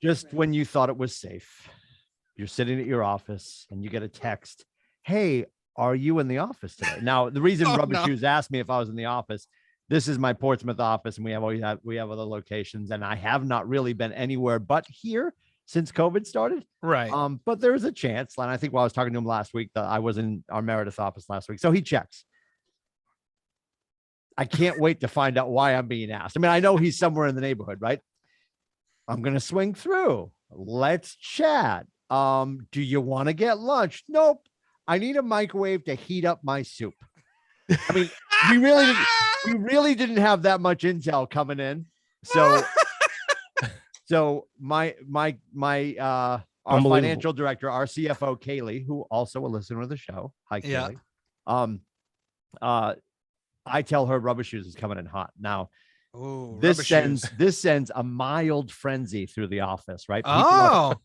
Just when you thought it was safe, you're sitting at your office and you get a text. Hey, are you in the office today? Now, the reason Rubber Shoes asked me if I was in the office, this is my Portsmouth office, and we have other locations, and I have not really been anywhere but here since COVID started. Right. But there's a chance, and I think while I was talking to him last week, that I was in our Meredith office last week. So he checks. I can't wait to find out why I'm being asked. I mean, I know he's somewhere in the neighborhood, right? I'm going to swing through. Let's chat. Do you want to get lunch? Nope. I need a microwave to heat up my soup. I mean, we really didn't have that much intel coming in. So my our financial director, our CFO, Kaylee, who also a listener of the show. Hi, Kaylee. Yeah. I tell her Rubber Shoes is coming in hot. Now, this sends a mild frenzy through the office, right?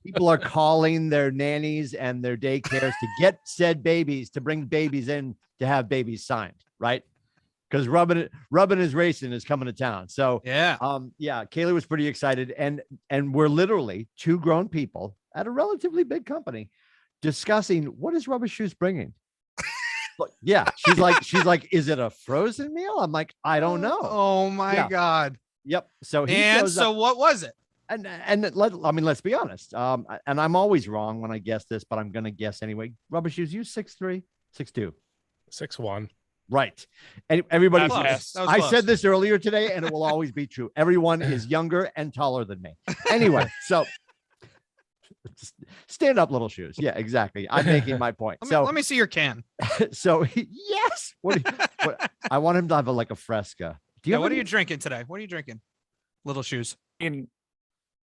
People are calling their nannies and their daycares to get said babies, to bring babies in to have babies signed, right? Because Rubbin is Racing is coming to town. So Kaylee was pretty excited, and we're literally two grown people at a relatively big company discussing what is Rubber Shoes bringing. Yeah, she's like, is it a frozen meal? I'm like, I don't know. Oh my God. Yep. So what was it? Let's be honest. And I'm always wrong when I guess this, but I'm gonna guess anyway. Rubber Shoes, you 6'3", 6'2", 6'1". Right. And everybody, I said this earlier today, and it will always be true. Everyone is younger and taller than me. Anyway, so stand up, Little Shoes. Yeah, exactly. I'm making my point. Let me see your can. So yes, what I want him to have a Fresca. What are you drinking today? What are you drinking, Little Shoes? I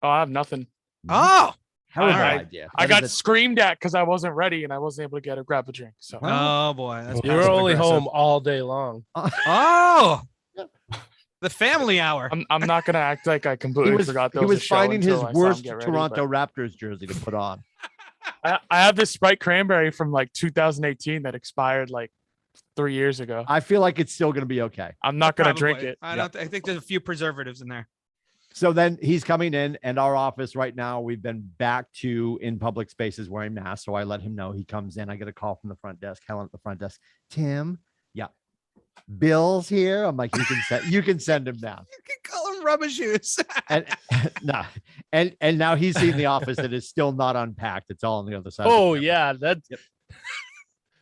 have nothing. Oh, idea. I got screamed at because I wasn't ready and I wasn't able to grab a drink. So oh boy, you were only home all day long. The family hour. I'm not gonna act like I completely forgot those. He was finding his worst Toronto Raptors jersey to put on. I have this Sprite Cranberry from 2018 that expired 3 years ago. I feel like it's still gonna be okay. I'm not gonna drink it. I think there's a few preservatives in there. So then he's coming in, and our office right now, we've been back to in public spaces wearing masks. So I let him know. He comes in. I get a call from the front desk. Helen at the front desk. Tim, yeah, Bill's here. I'm like, you can send him down. You can call him Rubber Shoes. and now he's seen the office that is still not unpacked. It's all on the other side. Oh yeah, that's. Yep.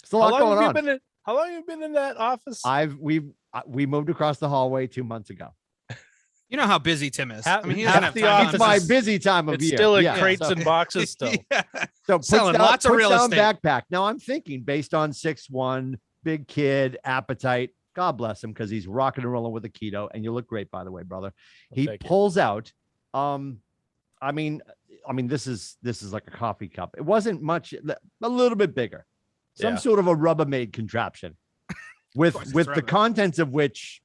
There's a lot going on. How long have you been in that office? We moved across the hallway 2 months ago. You know how busy Tim is. It's my busy time of year. It's still in crates and boxes still. So selling lots of real estate. Backpack. Now I'm thinking based on 6'1", big kid, appetite. God bless him, because he's rocking and rolling with a keto. And you look great, by the way, brother. He pulls out. I mean, this is like a coffee cup. It wasn't much, a little bit bigger. Some sort of a Rubbermaid contraption with the contents of which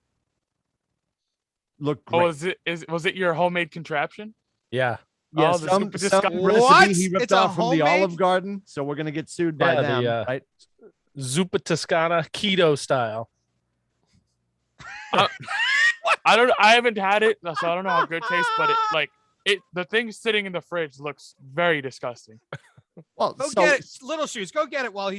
look great. Was it your homemade contraption? Yeah. Yeah, some recipe he ripped off from the Olive Garden. So we're gonna get sued by them, right? Zuppa Toscana keto style. I haven't had it, so I don't know how good it tastes, but the thing sitting in the fridge looks very disgusting. Well, get it, Little Shoes. Go get it while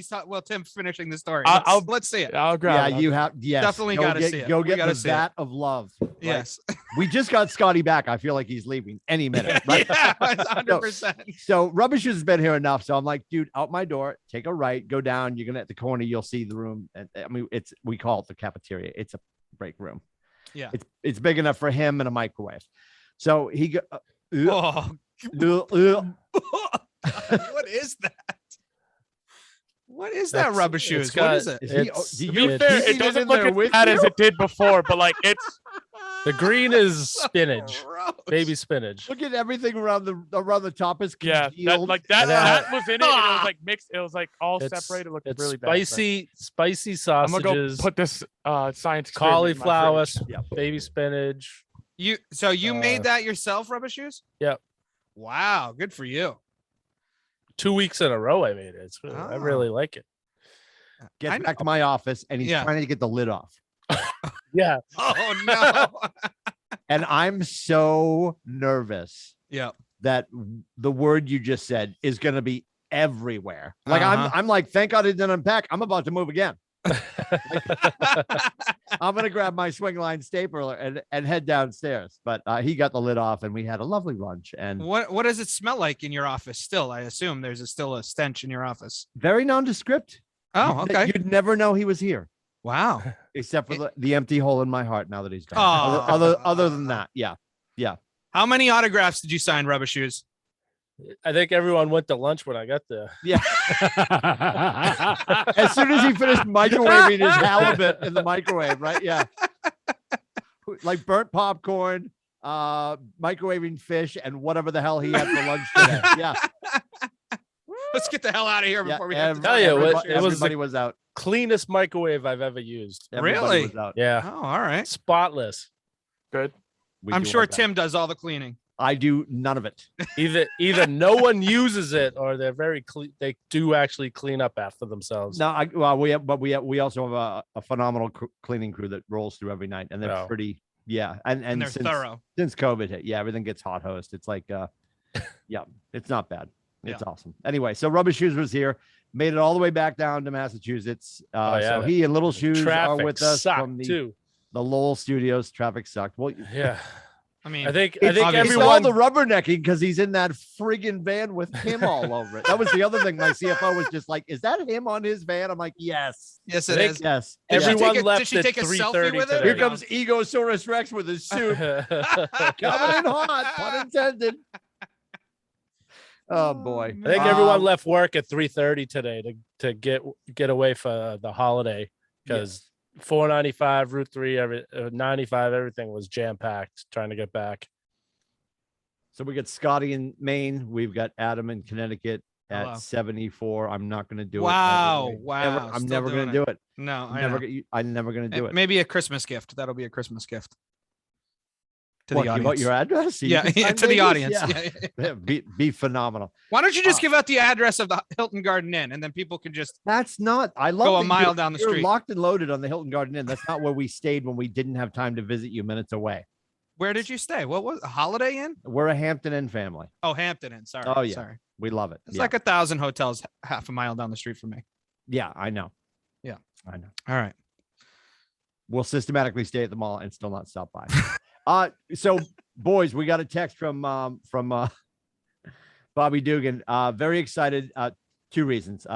Tim's finishing the story. Let's see it. I'll grab it. You have definitely got to see it. Go get the vat of love. Yes. We just got Scotty back. I feel like he's leaving any minute. Right? Yeah, 100%. So Rubber Shoes has been here enough. So I'm like, dude, out my door, take a right, go down. You're gonna at the corner. You'll see the room. We call it the cafeteria. It's a break room. Yeah. It's big enough for him and a microwave. So he go. What is that? What is that, Rubber Shoes? What is it? To be fair, it doesn't look as bad as it did before, but it's the green is spinach, baby spinach. Look at everything around the top is congealed. That was in it. And it was mixed. It was all separated. It looked really bad. Spicy sausages. I'm gonna go put this science cauliflower, baby spinach. You made that yourself, Rubber Shoes? Yep. Wow, good for you. 2 weeks in a row I made it. I really like it. Gets back to my office and he's trying to get the lid off. Yeah. Oh no. And I'm so nervous. Yeah. that the word you just said is going to be everywhere. Like I'm like, thank God it didn't unpack. I'm about to move again. I'm going to grab my swing line stapler and head downstairs. But he got the lid off and we had a lovely lunch. And what does it smell like in your office still? I assume there's still a stench in your office. Very nondescript. Oh, okay. You'd never know he was here. Wow. Except for the empty hole in my heart now that he's gone. Oh. Other than that, yeah. How many autographs did you sign, Rubber Shoes? I think everyone went to lunch when I got there. Yeah. As soon as he finished microwaving his halibut in the microwave, right? Yeah. Like burnt popcorn, microwaving fish, and whatever the hell he had for lunch today. Yeah. Let's get the hell out of here before we have to tell you what, everybody was out. Cleanest microwave I've ever used. Really? Was out. Yeah. Oh, all right. Spotless. Good. I'm sure Tim does all the cleaning. I do none of it. Either no one uses it or they're very clean. They do actually clean up after themselves. No, we also have a phenomenal cleaning crew that rolls through every night, and they're pretty. Yeah, and they're thorough. Since COVID hit, yeah, everything gets hot host. It's like, yeah, it's not bad. It's awesome. Anyway, so Rubber Shoes was here, made it all the way back down to Massachusetts. So he and Little Shoes are with us from the Lowell Studios. Traffic sucked. Well, yeah. I mean, I think everyone everyone all the rubbernecking because he's in that friggin' van with him all over it. That was the other thing. My CFO was just like, "Is that him on his van?" I'm like, "Yes, yes, it is." Yes. Everyone left. Did she take a selfie with it? Here comes Egosaurus Rex with his suit, coming in hot, pun intended. Oh boy! I think everyone left work at 3:30 today to get away for the holiday because 495, Route 3, 95, everything was jam packed trying to get back. So we got Scotty in Maine. We've got Adam in Connecticut at 74. I'm not going to do it. Wow! I'm never going to do it. No, I'm never going to do it. Maybe a Christmas gift. That'll be a Christmas gift. To the audience. Give out your address? So yeah, to the audience. Yeah. Be phenomenal. Why don't you just give out the address of the Hilton Garden Inn, and then people can just I love go a mile down the street. You're locked and loaded on the Hilton Garden Inn. That's not where we stayed when we didn't have time to visit you minutes away. Where did you stay? What was a Holiday Inn? We're a Hampton Inn family. Oh, Hampton Inn. Sorry. Oh yeah. Sorry. We love it. It's like 1,000 hotels half a mile down the street from me. Yeah, I know. Yeah, I know. All right. We'll systematically stay at the mall and still not stop by. So boys, we got a text from Bobby Dugan. Very excited. Two reasons.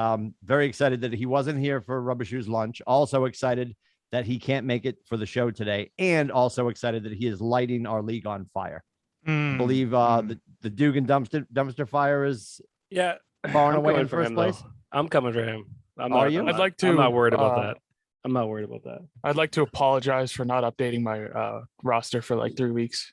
Very excited that he wasn't here for Rubber Shoes lunch. Also excited that he can't make it for the show today, and also excited that he is lighting our league on fire. I believe the Dugan dumpster fire is far and away in first place. I'm coming for him. Are you? I'd like to. I'm not worried about that. I'm not worried about that. I'd like to apologize for not updating my roster for like 3 weeks.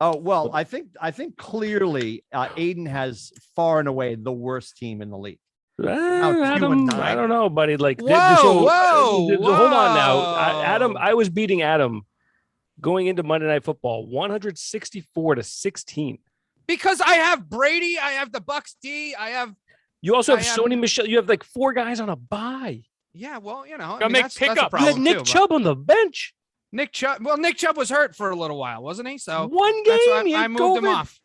Oh, well, I think clearly Aiden has far and away the worst team in the league. Adam, I don't know, buddy. Like, whoa, hold on now. Adam, I was beating Adam going into Monday Night Football 164-16. Because I have Brady, I have the Bucks D, you also have Sony Michel. You have like 4 guys on a bye. Yeah, well, you know, make pickup. You had Nick Chubb on the bench. Nick Chubb was hurt for a little while, wasn't he? So one game, I moved him off.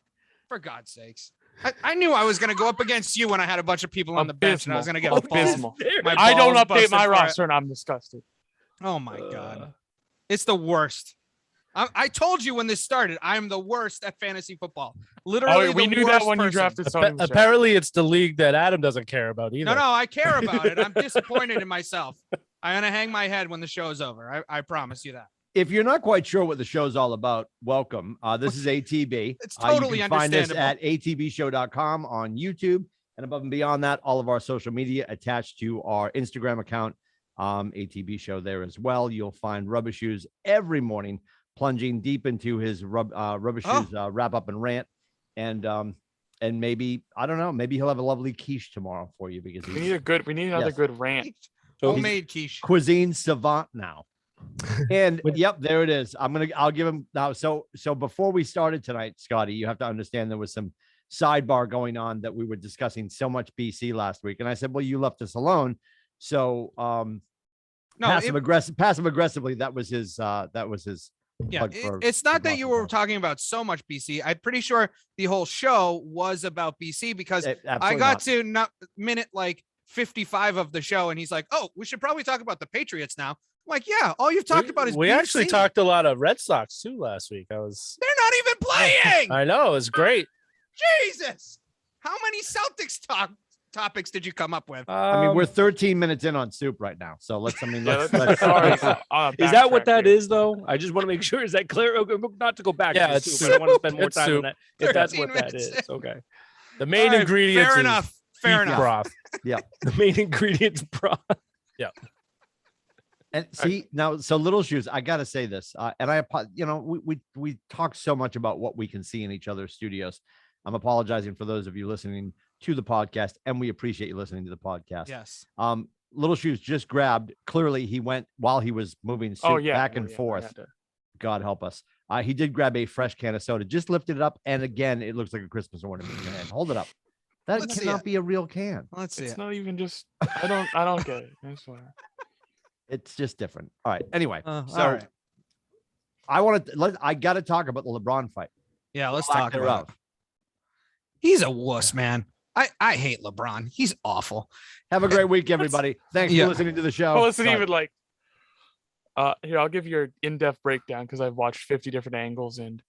For God's sakes. I knew I was going to go up against you when I had a bunch of people on the bench and I was going to get abysmal. I don't update my roster and I'm disgusted. Oh my God. It's the worst. I told you when this started, I'm the worst at fantasy football. Literally, we knew that when you drafted Sony Michel. Apparently, it's the league that Adam doesn't care about either. No, I care about it. I'm disappointed in myself. I'm going to hang my head when the show's over. I promise you that. If you're not quite sure what the show's all about, welcome. This is ATB. It's totally you can find us understandable. at atbshow.com on YouTube. And above and beyond that, all of our social media attached to our Instagram account, ATB Show there as well. You'll find Rubber Shoes every morning, plunging deep into his Rubber Shoes wrap up and rant. And maybe, I don't know, maybe he'll have a lovely quiche tomorrow for you because we need another good rant. Homemade quiche. Cuisine savant now. And yep, there it is. I'll give him now. So before we started tonight, Scotty, you have to understand there was some sidebar going on that we were discussing so much BC last week. And I said, well, you left us alone. So passive aggressively, that was his Yeah, it's not that you were talking about so much BC. I'm pretty sure the whole show was about BC because I got to minute like 55 of the show, and he's like, "Oh, we should probably talk about the Patriots now." I'm like, yeah, all you've talked about is we BC. actually talked a lot of Red Sox too last week. They're not even playing. I know, it was great. Jesus, how many Celtics topics did you come up with? I mean, we're 13 minutes in on soup right now, so let's. Is that what that is, though? I just want to make sure. Is that clear? Not to go back. Yeah, to it's soup. I don't want to spend more It's time soup. on that. If that's 13 what that minutes is, okay. The main ingredients. Fair enough. Fair beef enough. broth. Yeah. The main ingredients, broth. Yeah. And see now, so Little Shoes, I gotta say this, and we talk so much about what we can see in each other's studios. I'm apologizing for those of you listening to the podcast, and we appreciate you listening to the podcast. Yes. Little Shoes just grabbed. Clearly, he went while he was moving soup back and forth. God help us. He did grab a fresh can of soda, just lifted it up, and again, it looks like a Christmas ornament in your hand. Hold it up. That cannot be a real can. Let's see. It's not even just. I don't get it. I swear. It's just different. All right. Anyway, all right. I got to talk about the LeBron fight. Yeah, let's talk about it. He's a wuss, man. I hate LeBron. He's awful. Have a great week, everybody. Thanks for listening to the show. Well, listen, even like, here, I'll give you an in-depth breakdown because I've watched 50 different angles and,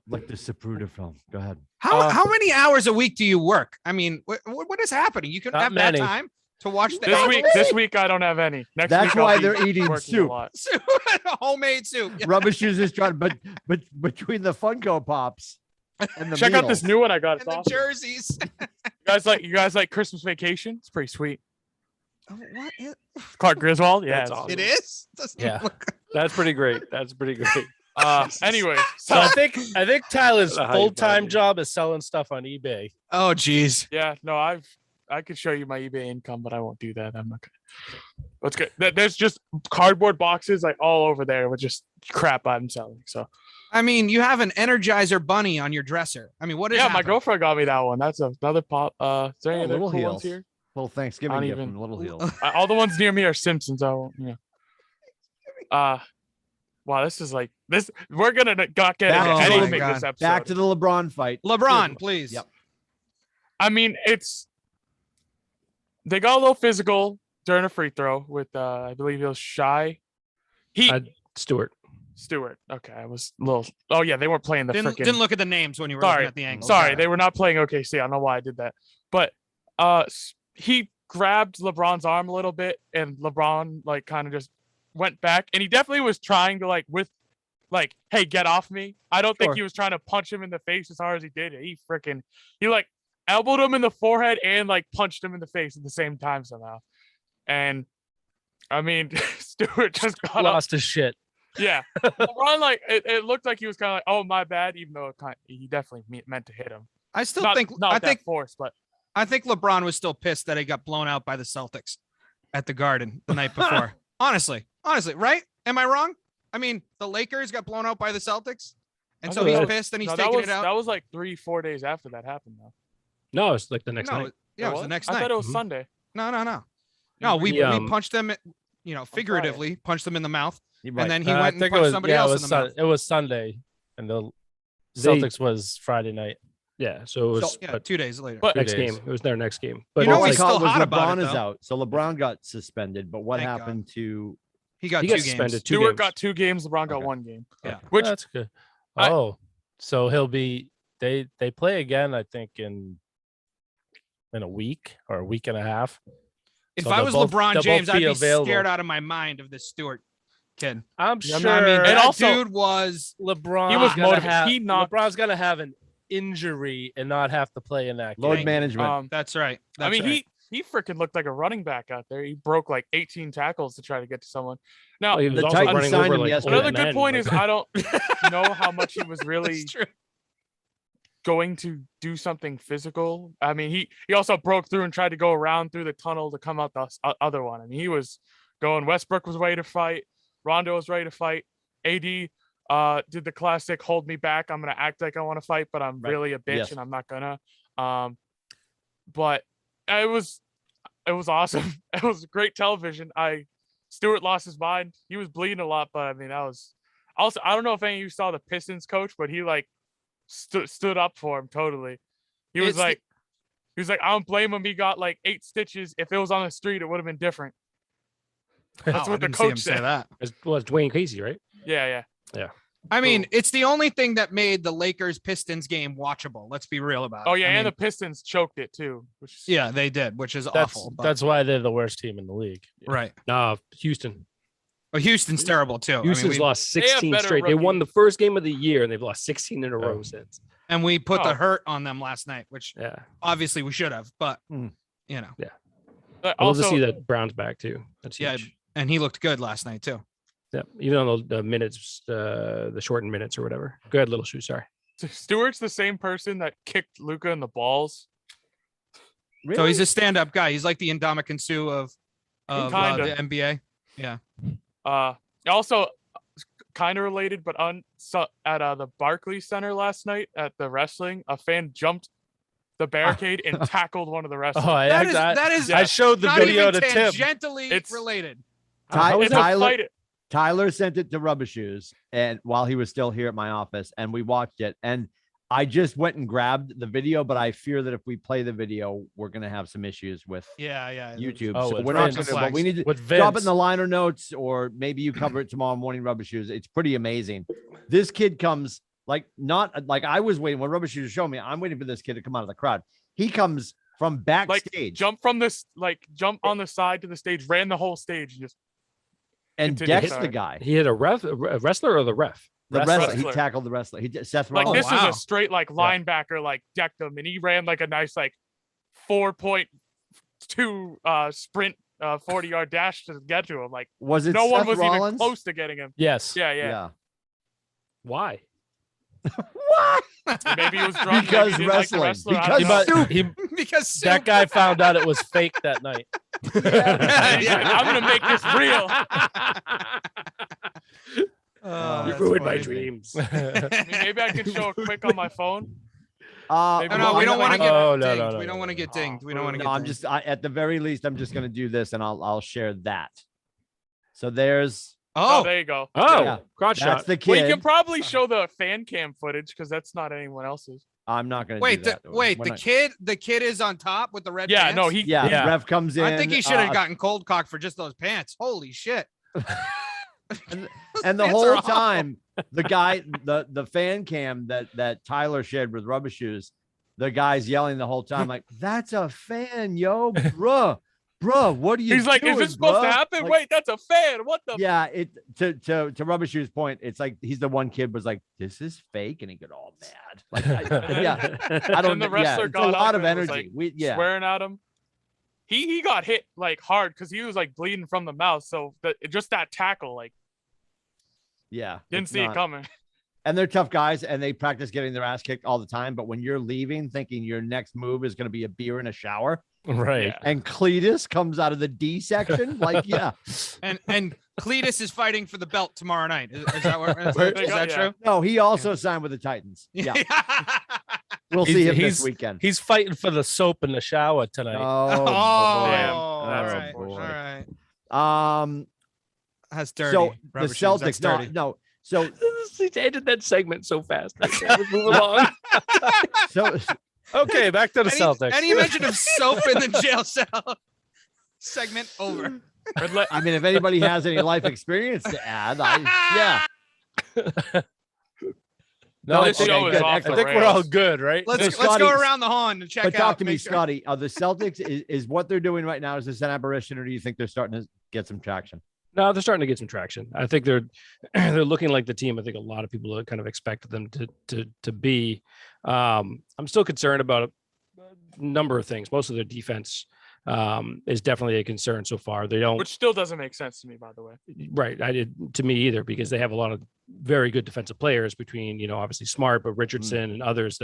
like the Zapruder film. Go ahead. How many hours a week do you work? I mean, what is happening? You can have that time to watch this week. I don't have any. Next That's week, why they're eating soup. Homemade soup. Rubbish Shoes is trying, but between the Funko Pops and the check out this new one I got. It's awesome. The jerseys. You guys like Christmas Vacation? It's pretty sweet. Oh, what is Clark Griswold? Yeah, That's awesome. It is. That's pretty great. That's pretty great. Anyway, so I think Tyler's full-time job is selling stuff on eBay. Oh, geez. Yeah, no, I could show you my eBay income, but I won't do that. I'm not gonna. That's good. There's just cardboard boxes like all over there with just crap I'm selling. So, I mean, you have an Energizer bunny on your dresser. I mean, what is? Yeah, my girlfriend got me that one. That's another pop. Is there any other Little cool Heels ones here? Little Thanksgiving gift from Little Heels. All the ones near me are Simpsons. Wow, this is like this. We're gonna not get into anything this episode. Back to the LeBron fight. LeBron, please. Yep. I mean, they got a little physical during a free throw with I believe it was Shy. Stewart. Okay, I was a little. Oh yeah, they weren't playing the freaking. Didn't look at the names when you were looking at the angle. Sorry, they were not playing OKC. I don't know why I did that, but he grabbed LeBron's arm a little bit, and LeBron like kind of just went back, and he definitely was trying to hey, get off me. I don't think he was trying to punch him in the face as hard as he did. He elbowed him in the forehead and like punched him in the face at the same time somehow. And I mean, Stewart just lost his shit. Yeah, LeBron it looked like he was kind of like, oh my bad, even though he definitely meant to hit him. I still think force, but I think LeBron was still pissed that he got blown out by the Celtics at the Garden the night before. Honestly, right? Am I wrong? I mean, the Lakers got blown out by the Celtics, and so he's pissed and he's taking it out. That was like 3-4 days after that happened, though. No, it's like the next night. Yeah, it was the next night. I thought it was Sunday. No, we punched them, figuratively punched them in the mouth, and then he went and punched somebody else in the mouth. It was Sunday, and the Celtics was Friday night. Yeah, so it was 2 days later. But next game, it was their next game. But he's still hot about LeBron it, is out, so LeBron got suspended. But what happened to? He got 2 games. Suspended. Stewart got 2 games. LeBron got 1 game. Yeah, which that's good. So he'll be. They play again, I think, in a week or a week and a half. If I was LeBron James, I'd be scared out of my mind of this Stewart kid. I'm sure. I mean, and also, dude was LeBron. He was motivated. LeBron's gonna have an injury and not have to play in that game. Load management. That's right. He freaking looked like a running back out there. He broke like 18 tackles to try to get to someone. Now, he was the also Titans running signed over him like yesterday. Another good point is I don't know how much he was really going to do something physical. I mean, he also broke through and tried to go around through the tunnel to come out the other one. I mean, he was going. Westbrook was ready to fight. Rondo was ready to fight. AD did the classic hold me back. I'm gonna act like I want to fight, but I'm really a bitch and I'm not gonna. But it was awesome. It was great television. Stewart lost his mind. He was bleeding a lot, but I mean, I Also, I don't know if any of you saw the Pistons coach, but he like stood up for him totally. He was like, I don't blame him. He got like 8 stitches. If it was on the street, it would have been different. That's what the coach said. Say that. It's Dwayne Casey, right? Yeah. I mean, it's the only thing that made the Lakers-Pistons game watchable. Let's be real about it. Oh, yeah, and the Pistons choked it, too. Yeah, they did, which is awful. That's why they're the worst team in the league. Right. Houston. Well, Houston's terrible, too. Houston's lost 16 straight. They won the first game of the year, and they've lost 16 in a row since. And we put the hurt on them last night, which obviously we should have, but, you know. Yeah. But I'd love to see that Brown's back, too. That's huge. And he looked good last night, too. Yeah, even on the minutes, the shortened minutes or whatever. Go ahead, Little Shoe. Sorry. Stewart's the same person that kicked Luka in the balls. Really? So he's a stand-up guy. He's like the Ndamukong Suh of the NBA. Yeah. Also, kind of related, but at the Barclays Center last night at the wrestling, a fan jumped the barricade and tackled one of the wrestlers. Oh, that is. I showed the video to Tim. Tangentially related. Tyler sent it to Rubber Shoes, and while he was still here at my office, and we watched it. And I just went and grabbed the video, but I fear that if we play the video, we're gonna have some issues with YouTube. So we're not gonna. But we need to drop it in the liner notes, or maybe you cover it tomorrow morning. Rubber Shoes. It's pretty amazing. This kid comes not like I was waiting when Rubber Shoes showed me. I'm waiting for this kid to come out of the crowd. He comes from backstage, jump on the side to the stage, ran the whole stage, and decks the guy. He had a wrestler or the ref? The wrestler. He tackled the wrestler. Seth Rollins. This is a straight linebacker decked him, and he ran a nice 4.2 sprint 40-yard dash to get to him. Was it no Seth one was Rollins? even close to getting him? Yes. Yeah. Why? What? Maybe he was drunk. Because wrestling. Because that guy found out it was fake that night. I'm gonna make this real. You ruined my dreams. Maybe I can show a quick on my phone. No, we don't want to get dinged. We don't want to get dinged. We don't want to get dinged. I'm just at the very least, I'm just gonna do this, and I'll share that. So there's. Oh, there you go. Oh, yeah. Crotch shot. That's the kid. Well, you can probably show the fan cam footage because that's not anyone else's. I'm not going to do that. The kid is on top with the red pants? No, the ref comes in. I think he should have gotten cold cock for just those pants. Holy shit. and the whole time, the guy, the fan cam that Tyler shared with Rubber Shoes, the guy's yelling the whole time, like, that's a fan, yo, Bro, what are you doing? He's like, is this supposed to happen? Wait, that's a fan. What the? Yeah, to Rubber Shoes' point, it's like he's the one kid was like, this is fake, and he got all mad. I don't. And the wrestler got a lot of energy. Swearing at him. He got hit hard because he was bleeding from the mouth. So just that tackle, didn't see it coming. And they're tough guys, and they practice getting their ass kicked all the time. But when you're leaving, thinking your next move is going to be a beer in a shower. Right. Yeah. And Cletus comes out of the D section. And Cletus is fighting for the belt tomorrow night. Is that true? No, he also signed with the Titans. Yeah. We'll see him this weekend. He's fighting for the soap in the shower tonight. Damn. All right. That's dirty. So the Celtics, no. So he ended that segment so fast. Let's move along. Okay, back to the Celtics. Any mention of soap in the jail cell? Segment over. I mean, if anybody has any life experience to add, No, this show is off the I think rails. We're all good, right? Let's go around the horn to check out. But talk to me, Scotty. The Celtics is what they're doing right now. Is this an aberration, or do you think they're starting to get some traction? No, they're starting to get some traction. I think they're looking like the team I think a lot of people kind of expected them to be. I'm still concerned about a number of things. Most of their defense is definitely a concern so far. Which still doesn't make sense to me, by the way. Right, to me either, because they have a lot of very good defensive players between obviously Smart, but Richardson and others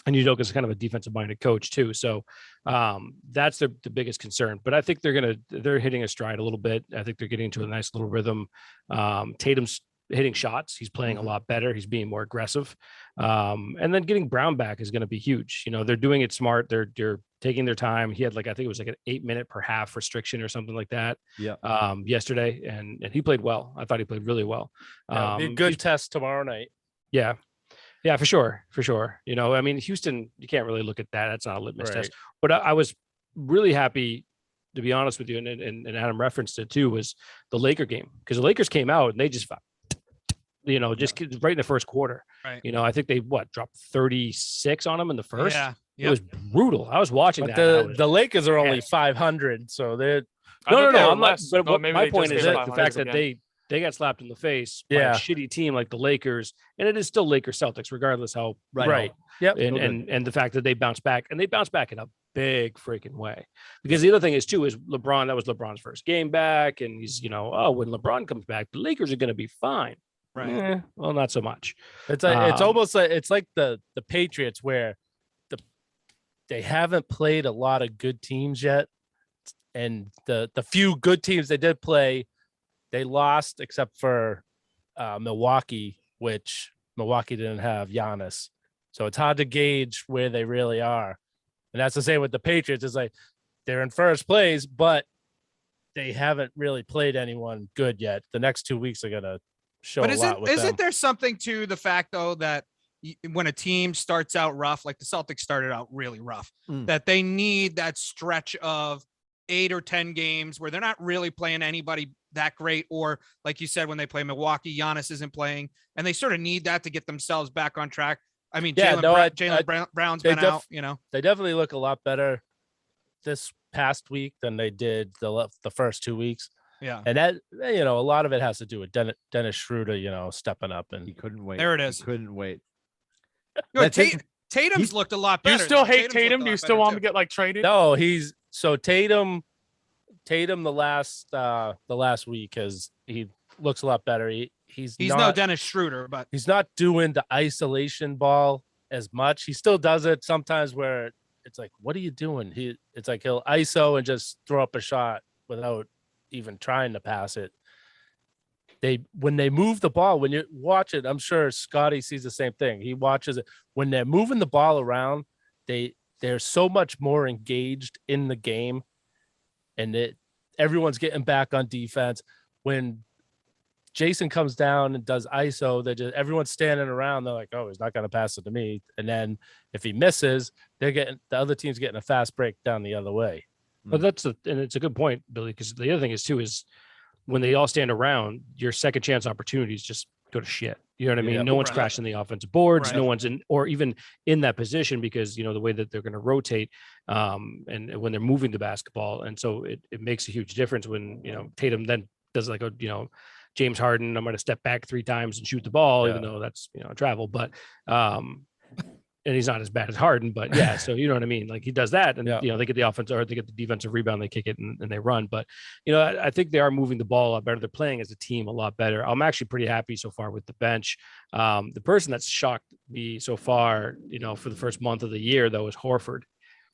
and Udoka's kind of a defensive-minded coach too. So that's the biggest concern. But I think they're hitting a stride a little bit. I think they're getting into a nice little rhythm. Tatum's hitting shots. He's playing a lot better. He's being more aggressive. And then getting Brown back is going to be huge. They're doing it smart. They're taking their time. He had I think it was an 8-minute per half restriction or something like that. Yeah. Yesterday, and he played well. I thought he played really well. Be a good test tomorrow night. Yeah. Yeah, for sure. I mean, Houston, you can't really look at that. That's not a litmus test. But I was really happy, to be honest with you, and Adam referenced it too, was the Laker game, because the Lakers came out and they just right in the first quarter. Right. I think they dropped 36 on them in the first. Yeah. It was brutal. I was watching that. The Lakers are only 500, so they're no. I'm not. But my point is that the fact that they got slapped in the face by Yeah. a shitty team like the Lakers, and it is still Lakers Celtics, regardless how right. Yep. And the fact that they bounced back, and they bounced back in a big freaking way. Because the other thing is too is LeBron. That was LeBron's first game back, and he's when LeBron comes back, the Lakers are going to be fine. Right. Well, not so much. It's almost like it's like the Patriots, where they haven't played a lot of good teams yet, and the few good teams they did play, they lost, except for Milwaukee, which Milwaukee didn't have Giannis, so it's hard to gauge where they really are. And that's the same with the Patriots. It's like they're in first place, but they haven't really played anyone good yet. The next 2 weeks are gonna show a lot with them. Isn't there something to the fact though that when a team starts out rough, like the Celtics started out really rough, that they need that stretch of 8 or 10 games where they're not really playing anybody that great, or like you said, when they play Milwaukee, Giannis isn't playing, and they sort of need that to get themselves back on track. I mean, Jaylen Brown's been out. They definitely look a lot better this past week than they did the first 2 weeks. Yeah, and that a lot of it has to do with Dennis Schroeder, stepping up, and he couldn't wait. There it is. He couldn't wait. Tatum's looked a lot better. You still hate Tatum? Do you still want him to get traded? No, Tatum the last week he looks a lot better. He's not, no Dennis Schroeder, but he's not doing the isolation ball as much. He still does it sometimes where it's like, what are you doing? It's like he'll ISO and just throw up a shot without even trying to pass it. When they move the ball, when you watch it, I'm sure Scotty sees the same thing. He watches it. When they're moving the ball around, they're so much more engaged in the game, and everyone's getting back on defense. When Jason comes down and does ISO, everyone's standing around. They're like, oh, he's not going to pass it to me. And then if he misses, the other team's getting a fast break down the other way. But and it's a good point, Billy, because the other thing is too is when they all stand around, your second chance opportunities just go to shit. You know what I mean? No one's crashing the offensive boards. No one's even in that position, because the way that they're going to rotate, and when they're moving the basketball, and so it makes a huge difference when Tatum then does James Harden, I'm going to step back 3 times and shoot the ball, even though that's travel, but and he's not as bad as Harden, but yeah, so you know what I mean? Like he does that, and they get the offense, or they get the defensive rebound, they kick it and they run. But I think they are moving the ball a lot better. They're playing as a team a lot better. I'm actually pretty happy so far with the bench. The person that's shocked me so far, for the first month of the year, though, is Horford.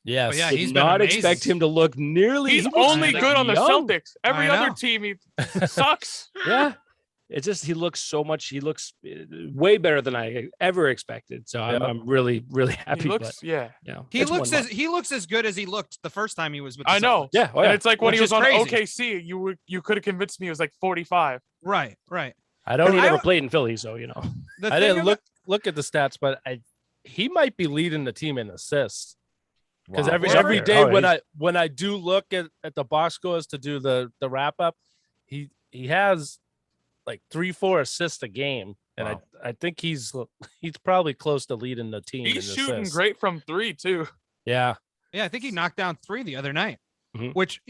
Yes. Yeah, he's not expect him to look nearly. He's only good on the Celtics. Every other team, he sucks. Yeah. It's just he looks way better than I ever expected. So I'm really, really happy. He looks, he looks as good as he looked the first time he was with the Celtics. I know. Yeah. And it's like when he was on OKC, you could have convinced me he was like 45. Right. He never played in Philly, so I didn't look at the stats, but he might be leading the team in assists. Because every day when I do look at the box scores to do the wrap up, he has like 3-4 assists a game, and I think he's probably close to leading the team. He's shooting great from 3 too. Yeah, I think he knocked down 3 the other night, which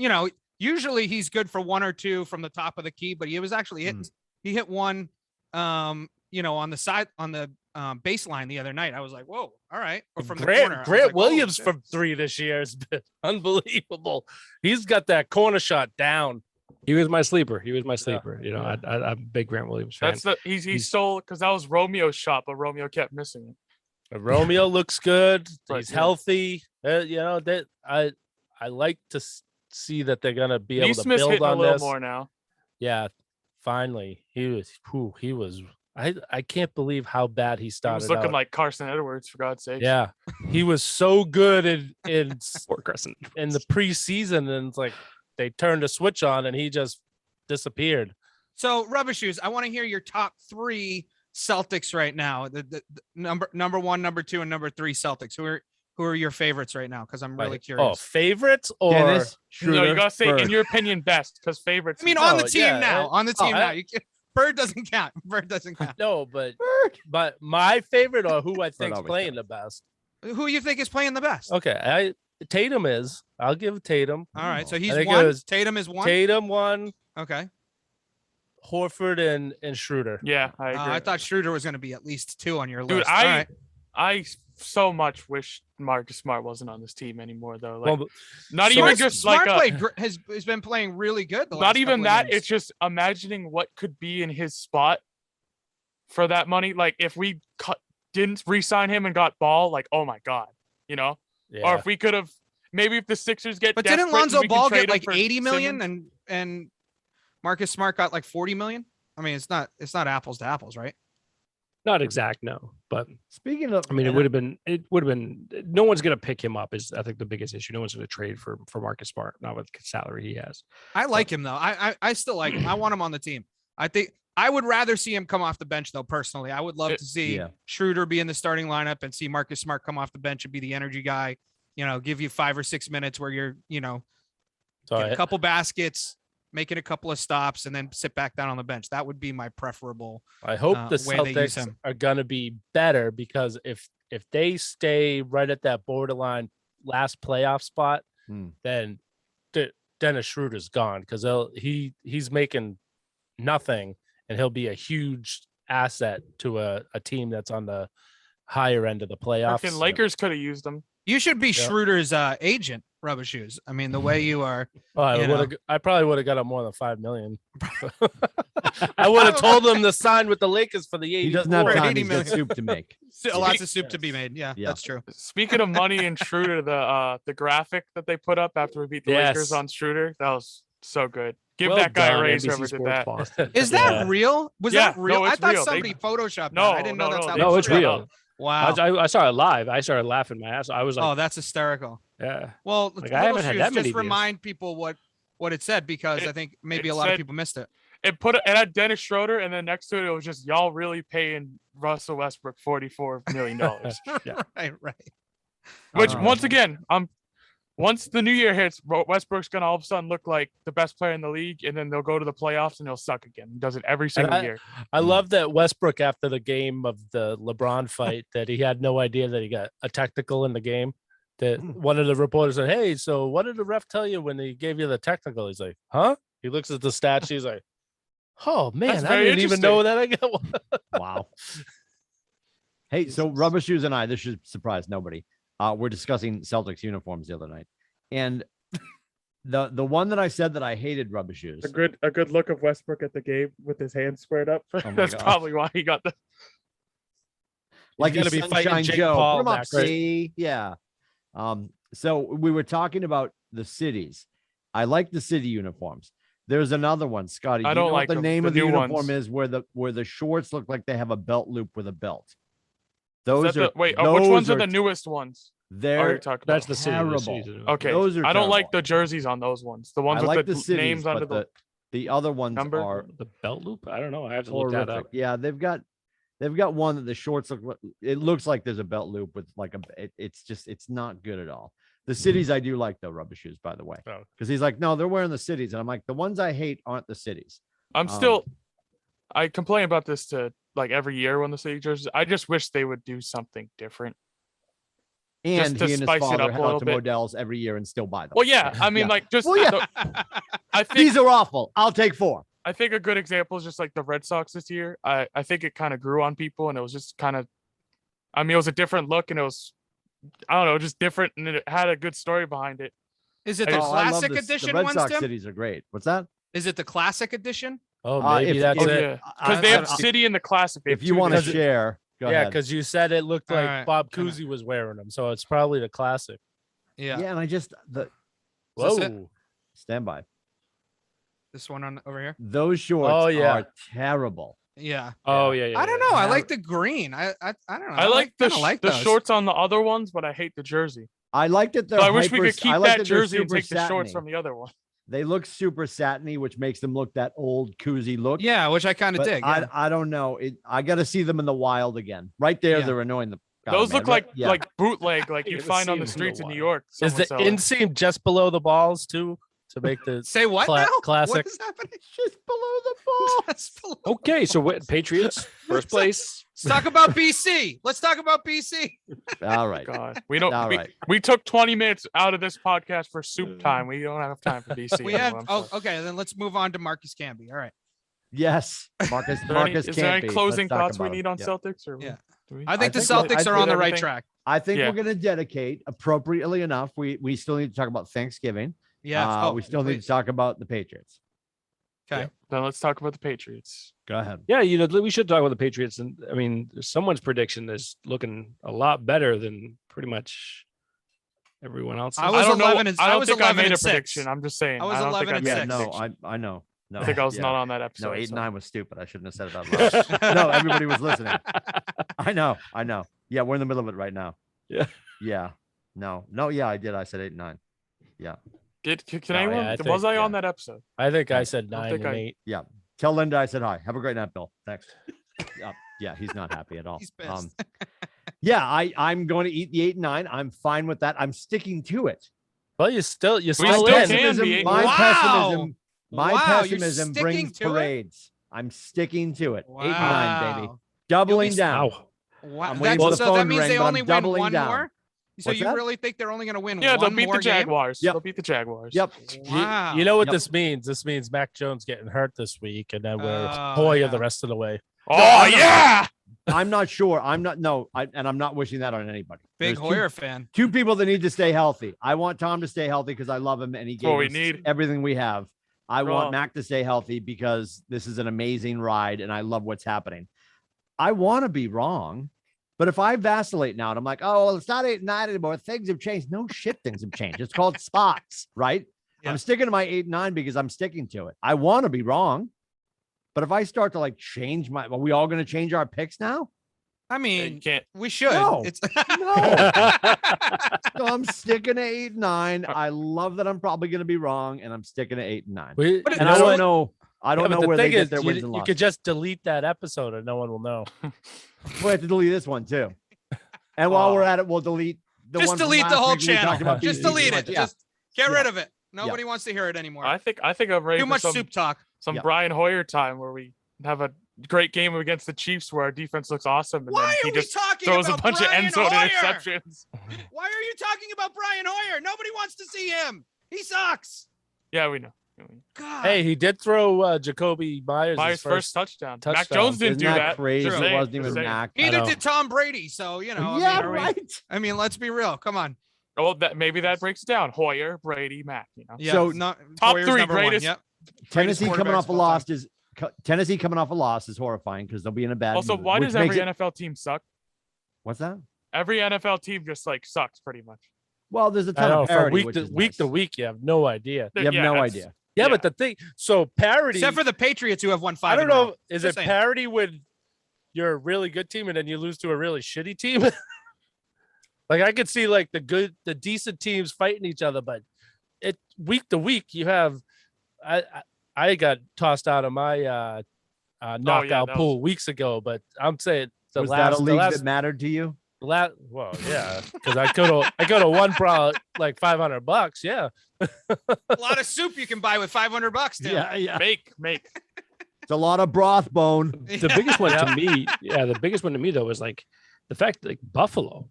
usually he's good for 1 or 2 from the top of the key, but he was actually hitting. He hit 1, on the side on the baseline the other night. I was like, whoa, all right. Or from the corner. Grant Williams from 3 this year has been unbelievable. He's got that corner shot down. He was my sleeper. I'm a big Grant Williams fan. He stole, because that was Romeo's shot, but Romeo kept missing it. Romeo looks good. He's healthy. That I like to see that they're gonna be able to build on a little this more now. Yeah, finally he was I can't believe how bad he started. He was looking out. like Carson Edwards, for God's sake. Yeah, he was so good in Poor Carson. in the preseason, and it's like they turned a switch on, and he just disappeared. So, Rubber Shoes, I want to hear your top 3 Celtics right now. The number 1, number 2, and number 3 Celtics. Who are your favorites right now? Because I'm really curious. Oh, favorites or Dennis, No, you Schroeder, gotta say Bird. in your opinion best, because favorites. I mean, on the team yeah, now. On the team oh, now. You can't, Bird doesn't count. Bird doesn't count. no, but my favorite or who I think's always playing counts. the best. Who you think is playing the best? Okay, Tatum is. I'll give Tatum. All right, so he's I think it 1. was Tatum is 1. Tatum 1. Okay. Horford and Schroeder. Yeah, I agree. I thought Schroeder was going to be at least 2 on your Dude, list. All right. I so much wish Marcus Smart wasn't on this team anymore, though. Like, Well, not so even just Smart like has been playing really good. The not last even couple of that. games. It's just imagining what could be in his spot for that money. Like if we didn't re-sign him and got Ball, like oh my god, you know. yeah. Or if we could have, maybe if the Sixers get. But didn't desperate and Lonzo we can Ball trade get him like for 80 million Simmons? and Marcus Smart got like 40 million? I mean, it's not apples to apples, right? Not exact, no. But Speaking of, I mean, it would have been. No one's going to pick him up. Is I think the biggest issue. No one's going to trade for Marcus Smart, not with the salary he has. I like him though. I still like him. I want him on the team. I think I would rather see him come off the bench though. Personally, I would love to see Schroeder be in the starting lineup and see Marcus Smart come off the bench and be the energy guy. You know, give you 5 or 6 minutes where you're, you know, get a couple baskets, making a couple of stops, and then sit back down on the bench. That would be my preferable. I hope the way they use Celtics him. are gonna be better because if they stay right at that borderline last playoff spot, then Dennis Schroeder's gone because he's making nothing, and he'll be a huge asset to a team that's on the higher end of the playoffs. Freaking Lakers could have used him. You should be Schroeder's agent, Rubber Shoes. I mean, the way you are. I probably would have got him more than $5 million. I would have told him to sign with the Lakers for the 80. he doesn't have time. 80 He's got million. soup to make. Lots of soup to be made. Yeah, that's true. Speaking of money and Schroeder, the graphic that they put up after we beat the Lakers on Schroeder, that was so good. Give that guy a raise, whoever did that. Boston. Is that real? Was that real? No, I it's thought real. somebody photoshopped No, that. I didn't know that's how No, it's real. real. Wow. I saw it live. I started laughing my ass. I was like, Oh, that's hysterical. yeah. Well, Like, I haven't had that many just views. remind people what it said because I think maybe a lot of said- people missed it. It had Dennis Schroeder, and then next to it, it was just y'all really paying Russell Westbrook $44 million. Yeah. Right. Which once again, once the new year hits, Westbrook's gonna all of a sudden look like the best player in the league, and then they'll go to the playoffs and he'll suck again. He does it every single year. I love that Westbrook, after the game of the LeBron fight, that he had no idea that he got a technical in the game. That one of the reporters said, "Hey, so what did the ref tell you when he gave you the technical?" He's like, "Huh?" He looks at the stats. He's like, "Oh man, That's I very didn't even know that I got one." Wow. Hey, so Rubber Shoes and I, this should surprise nobody. We're discussing Celtics uniforms the other night, and the one that I said that I hated Rubber Shoes. A good look of Westbrook at the game with his hands squared up. my That's God. probably why he got the. Like He's he's gonna be fighting Sunshine Jake Joe. Paul Put him up, next, right? see? Yeah. So we were talking about the cities. I like the city uniforms. There's another one, Scotty. I do you don't know like what the them, name the of the new uniform ones. is where the shorts look like they have a belt loop with a belt. Those are Which those ones are are the newest ones? They're You're talking about? That's the city. terrible. This season. Okay. those are I don't like terrible. the jerseys on those ones. The ones I like with the the cities, names under but the other ones number. are The belt loop. I don't know. I have to look that horrific. up. Yeah, they've got one that the shorts look. It looks like there's a belt loop with like it's not good at all. The cities I do like though, Rubber Shoes, by the way, Oh. because he's like, no, they're wearing the cities, and I'm like, the ones I hate aren't the cities. I complain about this to like every year when the city jerseys. I just wish they would do something different. And to he and his spice it father up a head little out to bit. Modell's every year and still buy them. Well, yeah. I mean, Yeah. like just. Well, yeah. I think These are awful. I'll take 4. I think a good example is just like the Red Sox this year. I think it kind of grew on people, and it was just kind of. I mean, it was a different look, and it was, I don't know, just different, and it had a good story behind it. Is it I the just- classic The edition Red ones, Sox Tim? cities are great. What's that? Is it the classic edition? Oh, maybe if- that's if- it. Yeah, because they have I- City in the Classic. They If have you two want to different- share, go Yeah, ahead. because you said it looked like Alright, Bob gonna- Cousy was wearing them, so it's probably the classic. Yeah. Yeah, and I just Is this it? Whoa. stand by. This one on over here. Those shorts Oh, yeah. are terrible. Yeah. Oh yeah. I don't know. I like the green. I don't know. I like the those. shorts on the other ones, but I hate the jersey. I liked it. So I wish we could keep that jersey and take the shorts from the other one. They look super satiny, which makes them look that old koozie look. Yeah, which I kind of dig. Yeah. I don't know. I got to see them in the wild again. Right there, they're annoying the. Those look like bootleg, like you'd find on the streets in New York. Is the inseam just below the balls too to make the say what now? Classic? What is happening? It's just below the balls. Okay, so what? Patriots first place. Let's talk about BC. Let's talk about BC. All right. God, we don't. All right. We took 20 minutes out of this podcast for soup time. We don't have time for BC. We have. Oh, okay. Then let's move on to Marcus Camby. All right. Yes, Marcus. Is there any closing thoughts we need on Celtics? Or I think the Celtics are on the right track. I think we're going to dedicate appropriately enough. We still need to talk about Thanksgiving. Yeah. We still need to talk about the Patriots. Okay. Yeah. Then let's talk about the Patriots. Go ahead. Yeah, we should talk about the Patriots. And I mean, someone's prediction is looking a lot better than pretty much everyone else. I was 11 and I don't think I made a 6. prediction. I'm just saying. I was 11 and 6. No, I know. No, I think I was not on that episode. No, 8-9 was stupid. I shouldn't have said it out loud. No, everybody was listening. I know. Yeah, we're in the middle of it right now. Yeah. No. Yeah, I did. I said 8-9. Yeah. Can anyone? Was I on that episode? I think I said 9 and 8. Yeah. Tell Linda I said hi. Have a great night, Bill. Thanks. Yeah, he's not happy at all. He's pissed. Yeah, I'm going to eat the 8-9. I'm fine with that. I'm sticking to it. Well, you still in. My pessimism brings parades. I'm sticking to it. 8-9, baby. Doubling down. Wow. That means they only win one more? So you really think they're only going to win one more game? Yeah, they'll beat the Jaguars. Yep. They'll beat the Jaguars. Yep. Wow. You know what this means? This means Mac Jones getting hurt this week, and then we're Hoya the rest of the way. Oh, yeah! I'm not sure. I'm not wishing that on anybody. Big Hoyer fan. Two people that need to stay healthy. I want Tom to stay healthy because I love him and he gave us everything we have. I want Mac to stay healthy because this is an amazing ride and I love what's happening. I want to be wrong, but if I vacillate now and I'm like, oh, well, it's not 8-9 anymore. Things have changed. No shit, things have changed. It's called spots, right? Yeah. I'm sticking to my 8-9 because I'm sticking to it. I want to be wrong, but if I start to change are we all going to change our picks now? I mean, we should. No. No. So I'm sticking to 8-9. I love that I'm probably going to be wrong, and I'm sticking to 8-9. I don't know where they get their wins and losses. You could just delete that episode, and no one will know. We'll have to delete this one too. And while we're at it, we'll delete the just delete the whole channel. Just delete it. Just get rid of it. Nobody wants to hear it anymore. I think I'm ready. Too much soup talk. Some Brian Hoyer time where we have a great game against the Chiefs where our defense looks awesome. And then he just throws a bunch of end zone interceptions. Why are you talking about Brian Hoyer? Nobody wants to see him. He sucks. Yeah, we know. God. Hey, he did throw Jacoby Myers' first touchdown. Mac Jones didn't do that. Crazy. It wasn't even Mac. Neither did Tom Brady. So, right. I mean, let's be real. Come on. Oh, maybe that breaks it down. Hoyer, Brady, Mac. Yeah, so top Hoyer's three greatest. Yep. Tennessee coming off a loss is horrifying because they'll be in a bad. Also, mood, why does every NFL team suck? What's that? Every NFL team just sucks pretty much. Well, there's a ton of parity. Week to week, you have no idea. You have no idea. Yeah, but the thing, so parity. Except for the Patriots who have won 5. I don't know. Is it parity when you're a really good team and then you lose to a really shitty team? I could see the decent teams fighting each other, but week to week you have. I got tossed out of my knockout pool weeks ago, but I'm saying was that a league that mattered to you? Well, yeah, because I could have won probably $500. Yeah, a lot of soup you can buy with $500. Tim. Yeah. Make. It's a lot of broth, Bone. The biggest one to me, the biggest one to me though was the fact that Buffalo.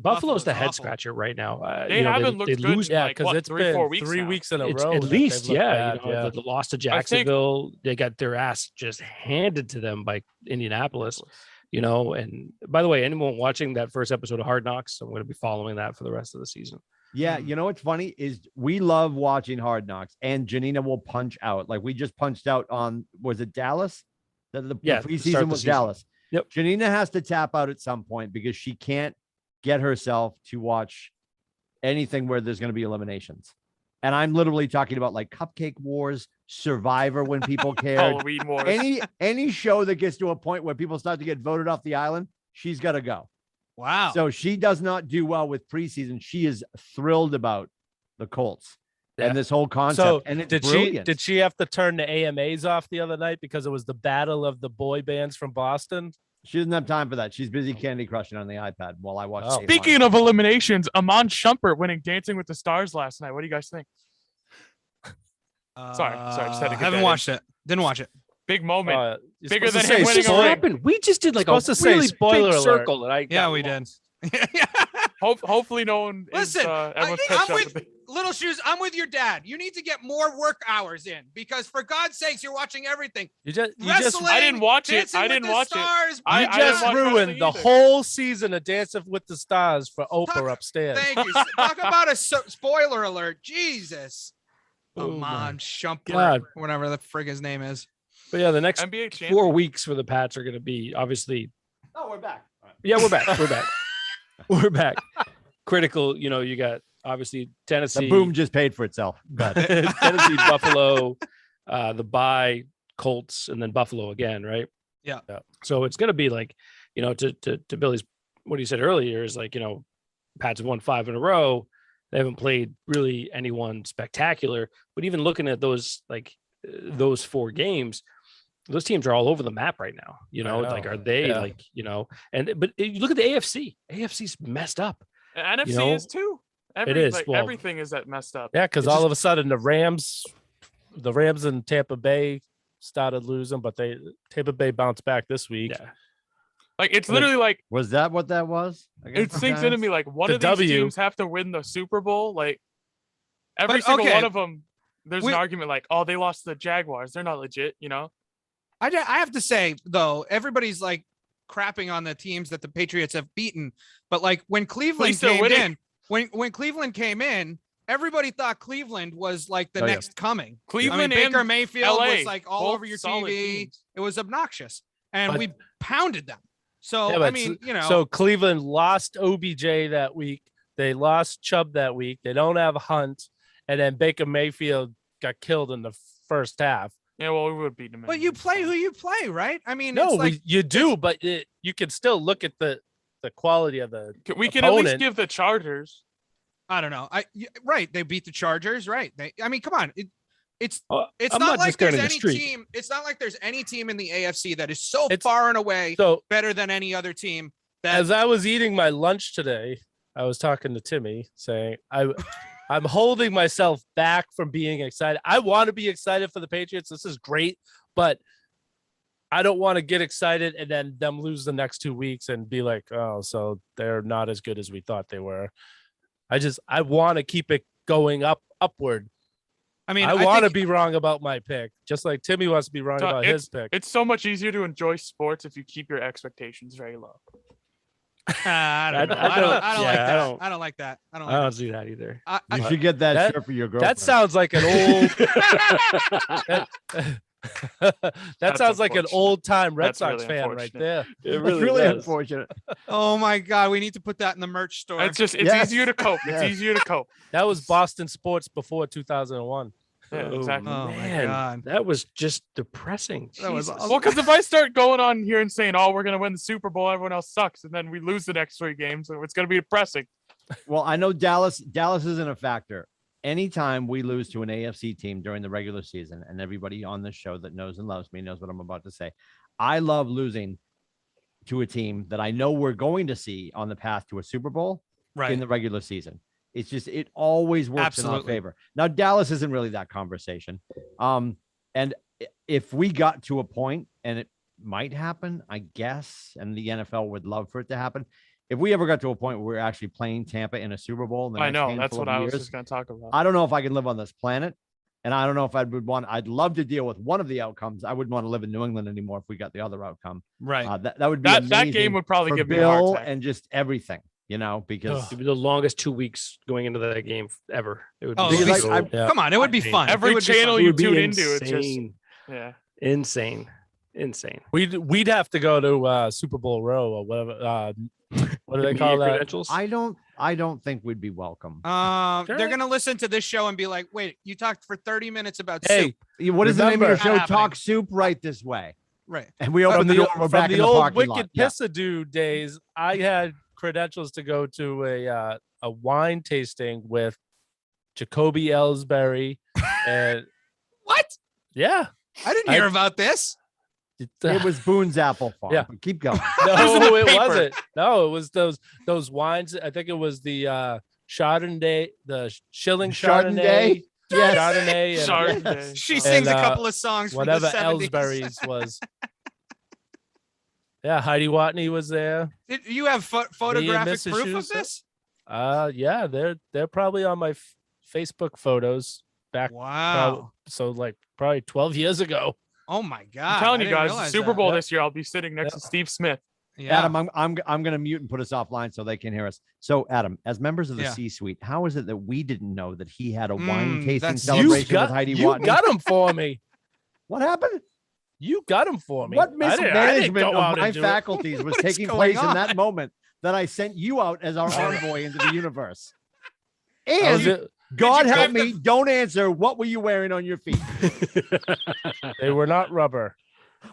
Buffalo's the head scratcher right now. They haven't looked good. Because it's 3-4 weeks 3 now. weeks in a row. At least, yeah. The loss to Jacksonville, they got their ass just handed to them by Indianapolis. And by the way, anyone watching that first episode of Hard Knocks, I'm going to be following that for the rest of the season. Yeah, what's funny is we love watching Hard Knocks, and Janina will punch out. We just punched out on, was it Dallas? The preseason was Dallas. Yep. Janina has to tap out at some point because she can't get herself to watch anything where there's going to be eliminations. And I'm literally talking about like Cupcake Wars, Survivor when people cared. Halloween Wars. Any show that gets to a point where people start to get voted off the island, she's got to go. Wow. So she does not do well with preseason. She is thrilled about the Colts and this whole concept. So and it's brilliant. Did she have to turn the AMAs off the other night because it was the battle of the boy bands from Boston? She doesn't have time for that. She's busy Candy Crushing on the iPad while I watch. Speaking of eliminations, Amman Schumper winning Dancing with the Stars last night. What do you guys think? Sorry. Just had to get haven't watched it. Didn't watch it. Big moment. Bigger than him winning a ring. We just did like a really big circle. And we did. Hopefully no one. Listen, I'm with Little Shoes. I'm with your dad. You need to get more work hours in because, for God's sakes, you're watching everything. I didn't watch it. I didn't watch it. You just ruined the whole season of Dancing with the Stars for Oprah upstairs. Thank you. Talk about a spoiler alert. Jesus. Amman Schumper, whatever the frig his name is. But yeah, the next NBA 4 weeks for the Pats are going to be obviously. Oh, we're back. Yeah, we're back. We're back. Critical. You got obviously Tennessee. The boom just paid for itself. Tennessee, Buffalo, the bye, Colts, and then Buffalo again, right? Yeah. So it's going to be like, to Billy's, what he said earlier is like, Pats have won 5 in a row. They haven't played really anyone spectacular, but even looking at those 4 games, those teams are all over the map right now. Like, are they but you look at the AFC. AFC's messed up. And NFC is too. It is. Like, everything is that messed up. Yeah, because all of a sudden the Rams and Tampa Bay started losing, but Tampa Bay bounced back this week. Yeah. Like, it's literally like, was that what that was? It sinks into me like one of these teams have to win the Super Bowl. Like, every single one of them, there's an argument like, oh, they lost to the Jaguars. They're not legit, I have to say, though, everybody's like crapping on the teams that the Patriots have beaten. But like when Cleveland came in, when Cleveland came in, everybody thought Cleveland was like the next coming. Cleveland Baker Mayfield LA, was like all over your TV. Teams. It was obnoxious. And we pounded them. So, So Cleveland lost OBJ that week. They lost Chubb that week. They don't have Hunt. And then Baker Mayfield got killed in the first half. Yeah, well, we would beat them. But you play who you play, right? I mean, no, you do, but you can still look at the quality of the opponent. Can at least give the Chargers. I don't know. Right. They beat the Chargers. Right. Come on. It's I'm not like there's any team. It's not like there's any team in the AFC that is so far and away better than any other team. As I was eating my lunch today, I was talking to Timmy saying, I'm holding myself back from being excited. I want to be excited for the Patriots. This is great, but I don't want to get excited and then them lose the next 2 weeks and be like, oh, so they're not as good as we thought they were. I want to keep it going upward. I mean, I want to be wrong about my pick, just like Timmy wants to be wrong about his pick. It's so much easier to enjoy sports if you keep your expectations very low. I don't like that. I don't see that either. You should get that shirt for your girlfriend. That sounds like an old. that sounds like an old-time Red Sox fan right there. It's really unfortunate. Oh my God, we need to put that in the merch store. It's easier to cope. It's easier to cope. That was Boston sports before 2001. Yeah, exactly. Oh man, my God. That was just depressing. That was awesome. Well, because if I start going on here and saying, "Oh, we're gonna win the Super Bowl," everyone else sucks, and then we lose the next 3 games, so it's gonna be depressing. Well, I know Dallas isn't a factor. Anytime we lose to an AFC team during the regular season, and everybody on this show that knows and loves me knows what I'm about to say, I love losing to a team that I know we're going to see on the path to a Super Bowl in the regular season. It's just, it always works in our favor. Now, Dallas isn't really that conversation. And if we got to a point, and it might happen, I guess, and the NFL would love for it to happen. If we ever got to a point where we're actually playing Tampa in a Super Bowl, I know that's what I was just going to talk about. I don't know if I can live on this planet, and I don't know if I'd love to deal with one of the outcomes. I wouldn't want to live in New England anymore if we got the other outcome. Right. That would be that game would probably give Bill me a heart attack. and just everything. Because it'd be the longest 2 weeks going into that game ever. It would be come on, it would be fun. Every channel you tune into, it's just insane. We'd have to go to Super Bowl row or whatever. What do they call that? Credentials? I don't think we'd be welcome. They're gonna listen to this show and be like, "Wait, you talked for 30 minutes about Hey, soup." What is the name of your show? Remember- Talk Soup right this way. Right. And we open the door. We're back from in the the old parking lot. Wicked Yeah. Pissadoo days. I had credentials to go to a wine tasting with Jacoby Ellsbury and What? yeah. I didn't hear about this. It was Boone's Apple Farm. Yeah. Keep going. No, it paper. wasn't. No, it was those wines. I think it was the Chardonnay, the Shilling Chardonnay. Yes. Chardonnay and Chardonnay. She sings a And, couple of songs whatever from the 70s. Ellsbury's was. Yeah, Heidi Watney was there. Did you have photographic Mrs. proof of Schuster? this? Yeah, they're probably on my Facebook photos back. Wow. So like probably 12 years ago. Oh my God. I'm telling I you didn't guys, the realize Super that. Bowl Yeah. this year, I'll be sitting next to Steve Smith. Yeah. Adam, I'm gonna mute and put us offline so they can hear us. So, Adam, as members of the Yeah. C-suite, how is it that we didn't know that he had a wine tasting that's- celebration with Heidi you Watney? got him for me. What happened? You got him for me. What I didn't mismanagement go out of my and do it. faculties was What is taking going place in that on? moment that I sent you out as our envoy into the universe? I was And it- God you help grab me, don't answer. What were you wearing on your feet? They were not rubber.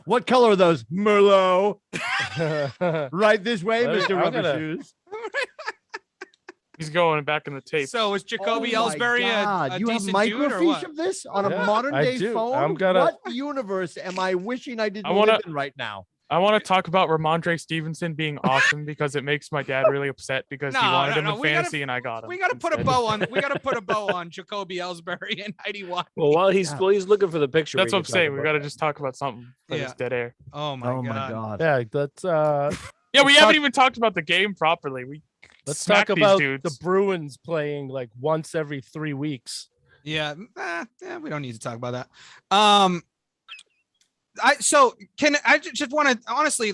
What color are those? Merlot. Right this way, Well, Mr. I'm Rubber gonna- Shoes. He's going back in the tape. So was Jacoby Oh my Ellsbury God, a you have decent dude or microfiche what? of this on a Yeah, modern I day do. phone? I'm gonna- What universe am I wishing I didn't I wanna- live in right now? I want to talk about Ramondre Stevenson being awesome because it makes my dad really upset because he No, wanted no, him no, in we gotta- fantasy and I got him. We got to put a instead. bow on. We got to put a bow on Jacoby Ellsbury and Heidi Watney. Well, while he's looking for the picture. That's we what I'm can talk saying. We about got to that. just talk about something for Yeah. this dead air. Oh my Oh God. my God. Yeah, let's Yeah, we Let's haven't talk- even talked about the game properly. We let's smacked talk these about dudes. the Bruins playing like once every 3 weeks. Yeah, we don't need to talk about that. I just want to honestly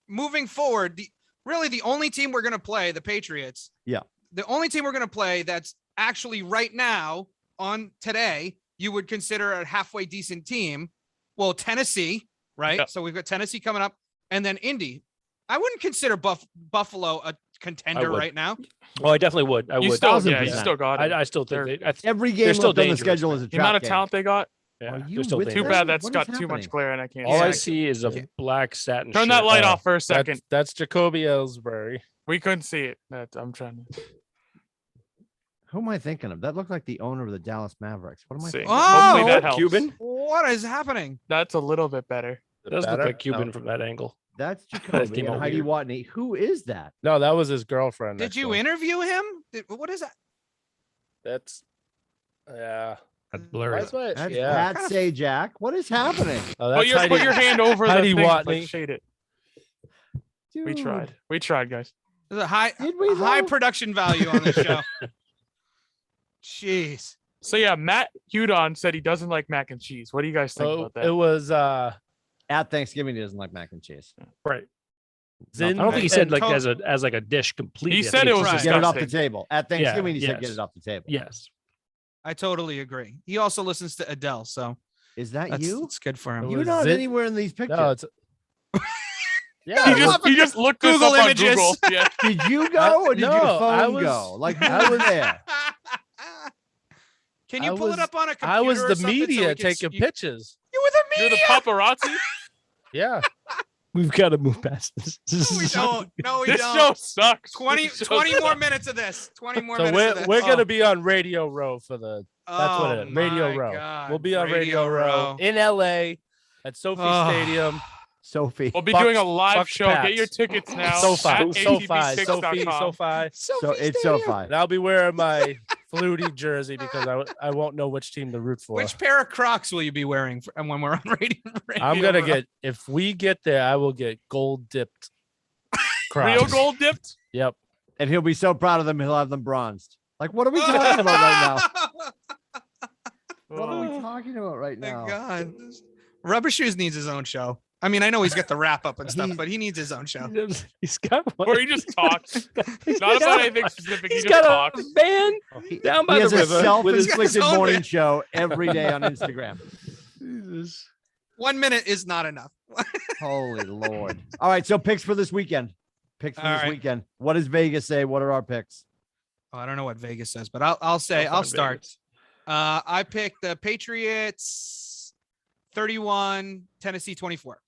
moving forward, the only team we're gonna play, the Patriots. Yeah. The only team we're gonna play that's actually right now on today, you would consider a halfway decent team. Well, Tennessee, right? Yeah. So we've got Tennessee coming up, and then Indy. I wouldn't consider Buffalo a contender would. right now. Oh, I definitely would. I You would. still, yeah, you 1000%. still got it. I still think they, Every game They're still left on the dangerous, schedule man. is a the amount trap of game. talent they got. yeah, Are they're you still with dangerous. Too them? bad that's What got is too much happening? glare and I can't. All see I it. see is a black satin. Turn that shirt. light off for a second. That's Jacoby Ellsbury. We couldn't see it. I'm trying to Who am I thinking of? That looked like the owner of the Dallas Mavericks. What am I see. thinking? Hopefully Oh, that helps. Cuban. What is happening? That's a little bit better. It does look Better? like Cuban No. from that angle. That's Jacoby came and out Heidi weird. Watney. Who is that? No, that was his girlfriend. Did next you door. interview him? What is that? That's yeah. That's blurry. That's what. That's Yeah. Pat Sajak. What is happening? Oh, that's Put your hand over the Heidi thing, Watney. like shade it. We Dude, tried. We tried, guys. There's a high Did we, high though? production value on this show. Jeez. So yeah, Matt Hudon said he doesn't like mac and cheese. What do you guys think So about that? it was At Thanksgiving, he doesn't like mac and cheese. Right. Zin- I don't think he said And like Col- as like a dish completely. He I said think it it's was just- Get it off the disgusting. table. At Thanksgiving, he said, get yes. it off the table. Yes. I totally agree. He also listens to Adele, so Is that that's you? it's good for him. It You're was not Zin- anywhere in these pictures. No, it's yeah. He it was- he just looked this Google up images. on Google. Yeah. Did you go or did No, your I phone was- go? Like, I who was was- there? Can you I pull was- it up on a computer? I was or the something so media we can taking see- pictures. You were the You're media. the paparazzi. Yeah. We've got to move past this. No, we don't. No, we This don't. show sucks. 20 This show 20 sucks. more minutes of this. 20 more So minutes of this. we're Oh. gonna be on Radio Row for the. That's what it is. Radio my Row. God. We'll be on Radio Row in LA at Sophie Oh. Stadium. Sophie. We'll be Fuck- doing a live fuck show. Get Pats. your tickets now. SoFi, at SoFi, ATB6.com. Sophie. So it's Sophie. And I'll be wearing my Flutie jersey because I won't know which team to root for. Which pair of Crocs will you be wearing when we're on radio? I'm gonna Row? get if we get there, I will get gold dipped. Crocs. Real gold dipped. Yep. And he'll be so proud of them, he'll have them bronzed. Like, what are we talking about right now? What are we talking about right Thank now? God. Rubber Shoes needs his own show. I mean, I know he's got the wrap up and stuff, He's- but he needs his own show. He's got one. Or he just talks. He's Not got about a- anything specific. He He's just got talks. a van He, down he by has the a river with his self-inflicted own morning bit. show every day on Instagram. 1 minute is not enough. Holy Lord. All right. So picks for this weekend. Picks for this weekend. What does Vegas say? What are our picks? Oh, I don't know what Vegas says, but I'll start. Vegas. I picked the Patriots 31, Tennessee 24.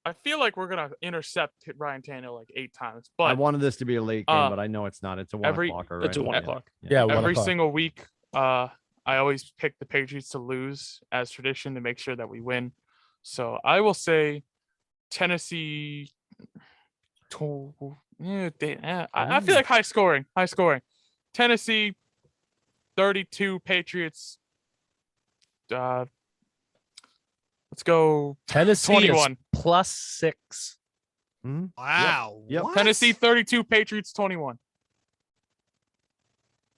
I feel like we're gonna intercept Ryan Tannehill like 8 times. But I wanted this to be a late game, but I know it's not. It's a 1 o'clocker. It's a 1 o'clock. Yeah, every single week. I always pick the Patriots to lose as tradition to make sure that we win. So I will say Tennessee. I feel like high scoring. Tennessee 32, Patriots. Let's go. Tennessee 21 is +6. Mm-hmm. Wow. Yep. Tennessee 32, Patriots 21.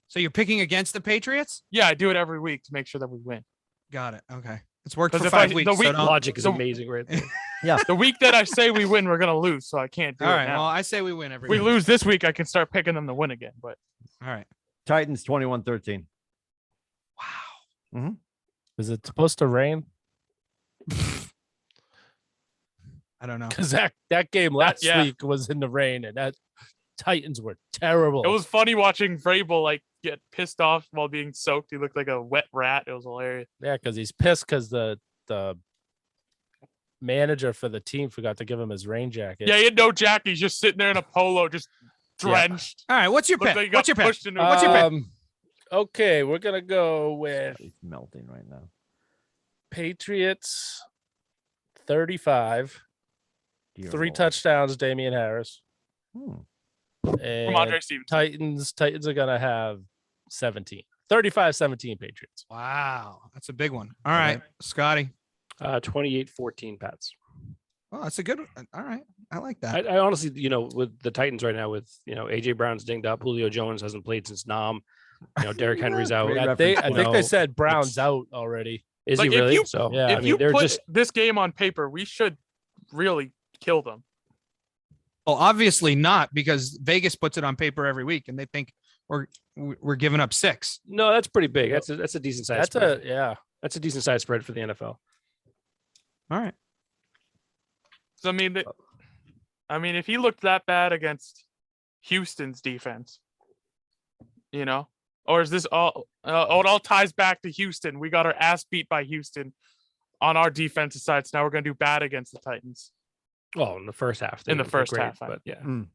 So you're picking against the Patriots? Yeah, I do it every week to make sure that we win. Got it. Okay. It's worked for 5 weeks. The logic is amazing right there. Yeah. The week that I say we win, we're going to lose, so I can't do it. All right. Well, I say we win every week. week. We lose this week, I can start picking them to win again. But all right. Titans 21-13. Wow. Mm-hmm. Is it supposed to rain? I don't know. Because that game last week was in the rain, and that Titans were terrible. It was funny watching Vrabel like get pissed off while being soaked. He looked like a wet rat. It was hilarious. Yeah, because he's pissed because the manager for the team forgot to give him his rain jacket. Yeah, he had no jacket. He's just sitting there in a polo, just drenched. Yeah. All right, what's your pick? Like What's your pick? What's your pick? Okay, we're gonna go with It's melting right now. Patriots 35. Dear 3 Lord. touchdowns, Damian Harris. Hmm. And From Andre Stevenson. Titans are gonna have 17. 35-17 Patriots. Wow, that's a big one. All right, Scotty. 28-14 Pats. Well, that's a good one. All right. I like that. I honestly, with the Titans right now, with AJ Brown's dinged up, Julio Jones hasn't played since Nam. Derrick Henry's out. I think they said Brown's out already. Is he really? If you put this game on paper, we should really kill them. Well, obviously not, because Vegas puts it on paper every week, and they think we're giving up 6. No, that's pretty big. That's a decent size. Spread. That's a decent size spread for the NFL. All right. So I mean, if he looked that bad against Houston's defense, or is this all? It all ties back to Houston. We got our ass beat by Houston on our defensive side, so now we're going to do bad against the Titans. Well, in the first half. In the first half, but yeah, I mean,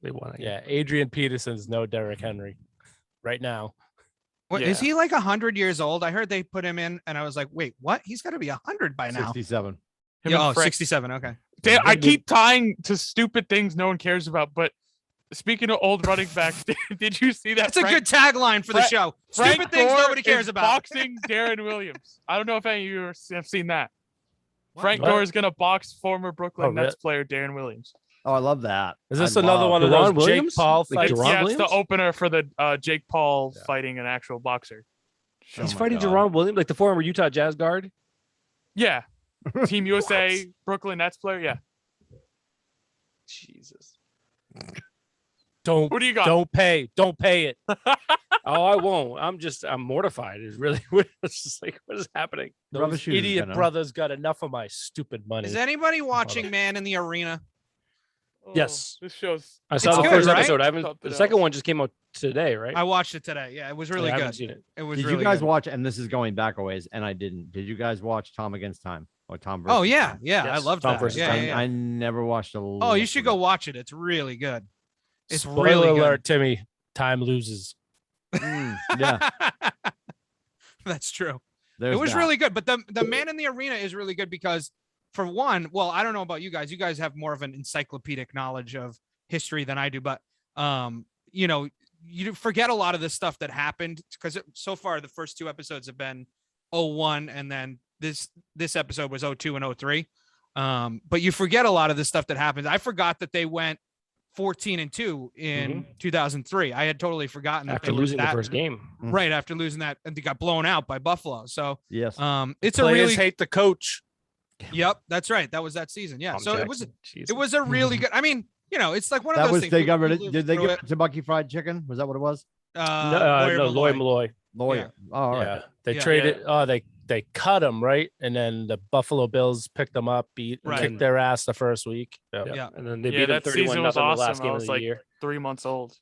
they won. Yeah, Adrian Peterson's no Derrick Henry right now. What, is he like 100 years old? I heard they put him in, and I was like, wait, what? He's got to be 100 by now. 67. Yeah, 67. Okay. Damn, I keep tying to stupid things no one cares about, but speaking of old running backs, did you see that? That's a good tagline for the show. Stupid things nobody cares about. Boxing Darren Williams. I don't know if any of you have seen that. Frank Gore is going to box former Brooklyn Nets player Darren Williams. Oh, I love that. Is this another one of those Jake Paul fights? It's the opener for the Jake Paul fighting an actual boxer. He's fighting Deron Williams, like the former Utah Jazz guard? Yeah. Team USA, Brooklyn Nets player, yeah. Jesus. What do you got? Don't pay it. Oh, I won't. I'm mortified. It's really, it's just like, what is happening? Those idiot brothers got enough of my stupid money. Is anybody watching Man in the Arena? Yes. This show's. I saw the first episode. The second one just came out today, right? I watched it today. Yeah, it was really good. I haven't seen it. It was. Did really you guys good. watch? And this is going back a ways, and I didn't. Did you guys watch Tom Against Time or Tom versus? Oh yeah, Time? yeah. Yes, I love Tom that. versus Yeah, Time. yeah. I never watched a. Oh, you should go watch it. It's really good. It's Spoiler really good. alert, Timmy. Time loses. Yeah, That's true. there's It was that. really good, but the Man in the Arena is really good because, for one, well, I don't know about you guys. You guys have more of an encyclopedic knowledge of history than I do, but you forget a lot of the stuff that happened, because so far the first 2 episodes have been 01, and then this episode was 02 and 03. But you forget a lot of the stuff that happened. I forgot that they went 14-2 in 2003. I had totally forgotten After losing the first game. right after losing that, and they got blown out by Buffalo. So Yes. it's a Players really hate the coach. Yep, that's right. That was that season. Yeah. Tom So Jackson. it was a really good. I mean, it's like one of That those was things. they we- got rid we of. lived Did they through give it to Bucky Fried Chicken? Was that what it was? Lawyer No, Malloy. Lloyd Malloy. Lawyer. Oh, all right. Yeah, they Yeah. traded. Oh, they they cut him, right? And then the Buffalo Bills picked them up, kicked their ass the first week. Yeah. And then they beat them 31-0 was the awesome. last game I of was the like year. 3 months old.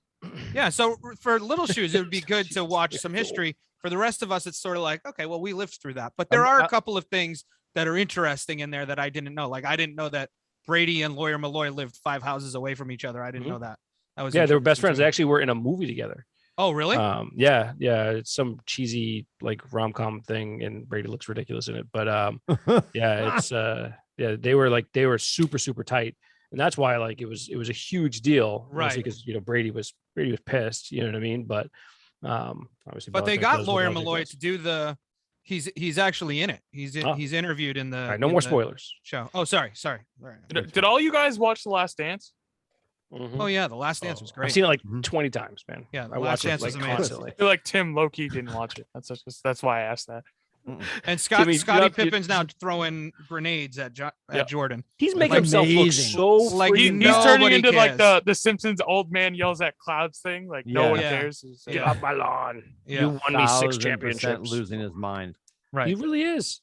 Yeah. So for Little Shoes, it would be good to watch some history. For the rest of us, it's sort of like, okay, well, we lived through that. But there are a couple of things that are interesting in there that I didn't know. Like, I didn't know that Brady and Lawyer Malloy lived 5 houses away from each other. I didn't know that. That was they were best friends. They actually were in a movie together. Oh, really? Yeah. It's some cheesy like rom-com thing, and Brady looks ridiculous in it. But it's they were super, super tight. And that's why like it was a huge deal, right? Because Brady was pissed, you know what I mean? But obviously, but they got Lawyer Malloy to do the. He's actually in it. He's interviewed in the. All right, no more spoilers. Show. Oh, sorry. Did all you guys watch The Last Dance? Mm-hmm. Oh yeah, The Last Dance was great. I've seen it like 20 times, man. Yeah, I watched it like constantly. I feel like Tim low-key didn't watch it. That's why I asked that. And Scotty Pippen's now throwing grenades at Jordan. He's making himself look so like he's turning into cares. like the Simpsons old man yells at clouds thing. Like no one cares. Get off my lawn. Yeah. You won me 6 championships. Losing his mind. Right. He really is.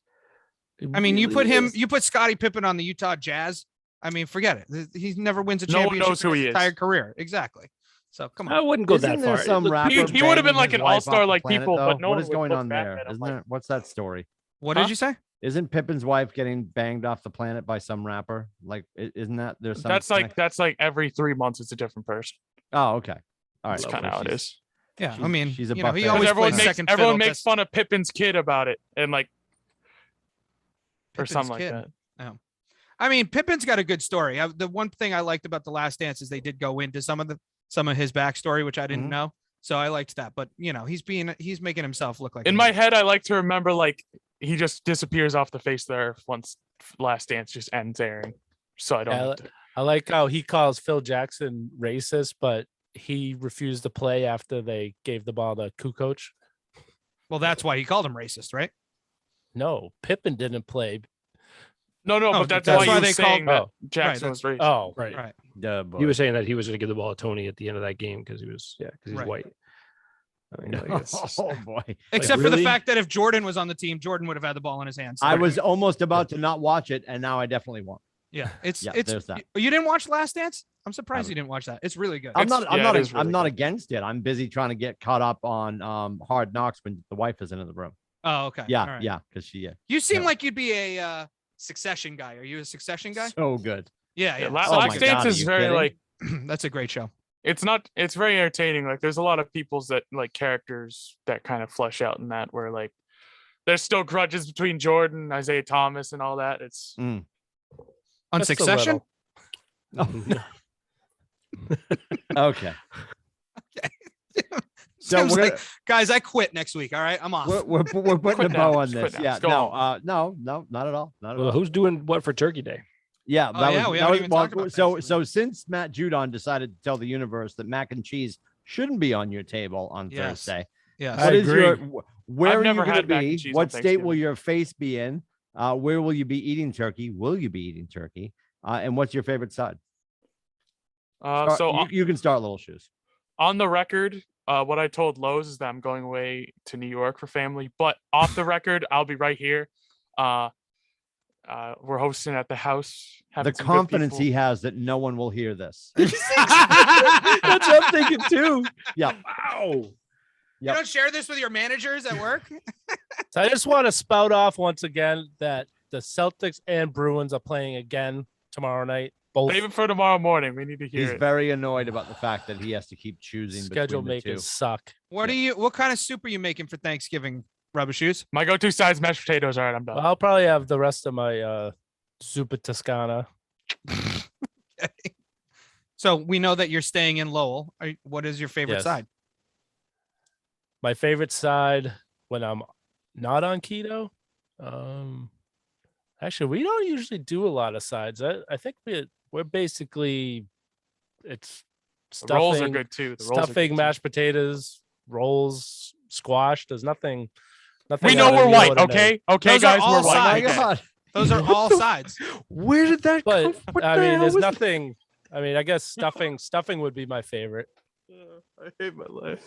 I mean, you put Scottie Pippen on the Utah Jazz. I mean, forget it. He never wins a championship. No one knows who he is. Entire career. Exactly. So come on. I wouldn't go that far. He would have been like an all-star like people, but no what one is going on there? Isn't there? What's that story? What did you say? Isn't Pippen's wife getting banged off the planet by some rapper? Like, isn't that there's some? That's like every 3 months it's a different person. Oh, okay. All right. That's kind of how it is. Yeah, I mean, she's a he always plays second fiddle. Everyone makes fun of Pippen's kid about it, and like, or something like that. Yeah. I mean, Pippen's got a good story. The one thing I liked about The Last Dance is they did go into some of his backstory, which I didn't know. So I liked that. But he's making himself look like. In my head, I like to remember like he just disappears off the face of the earth once Last Dance just ends airing. So I don't. I like how he calls Phil Jackson racist, but he refused to play after they gave the ball to Kukoc. Well, that's why he called him racist, right? No, Pippen didn't play. No, but that's why they called that Jackson was racist. Oh, right. He was saying that he was going to give the ball to Tony at the end of that game because he's white. I mean, oh boy! Except for the fact that if Jordan was on the team, Jordan would have had the ball in his hands. I was almost about to not watch it, and now I definitely won't. Yeah, it's there's that. You didn't watch Last Dance? I'm surprised you didn't watch that. It's really good. I'm not against it. I'm busy trying to get caught up on Hard Knocks when the wife isn't in the room. Oh, okay. Yeah, yeah, because she. You seem like you'd be a Succession guy. Are you a Succession guy? So good. Yeah. Last Dance is very like. That's a great show. It's very entertaining. Like there's a lot of people's that like characters that kind of flesh out in that where like there's still grudges between Jordan, Isaiah Thomas, and all that. It's on Succession. Okay. So we're guys, I quit next week. All right, I'm off. We're putting a bow on this. Yeah, no, not at all. Not at all. Who's doing what for Turkey Day? Yeah, so since Matt Judon decided to tell the universe that mac and cheese shouldn't be on your table on Thursday. Yeah, where are you going to be? What state will your face be in? Where will you be eating turkey? Will you be eating turkey? And what's your favorite side? You can start, Little Shoes. On the record, what I told Lowe's is that I'm going away to New York for family, but off the record, I'll be right here. We're hosting at the house. The confidence he has that no one will hear this. That's what I'm thinking too. Yeah. Wow. You don't share this with your managers at work? So I just want to spout off once again that the Celtics and Bruins are playing again tomorrow night. Both. Even for tomorrow morning, we need to hear He's very annoyed about the fact that he has to keep choosing. Schedule makers suck. What kind of soup are you making for Thanksgiving, Rubber Shoes? My go-to side's mashed potatoes. All right, I'm done. Well, I'll probably have the rest of my Zuppa Toscana. Okay. So we know that you're staying in Lowell. What is your favorite side? My favorite side when I'm not on keto. Actually, we don't usually do a lot of sides. I think we're basically it's stuffing. The rolls are good too. Stuffing, mashed potatoes, rolls, squash. There's nothing. We know we're white. Okay, those guys, we're white. God. Those are all sides. Where did that come from? I mean, there's nothing. I mean, I guess stuffing would be my favorite. I hate my life.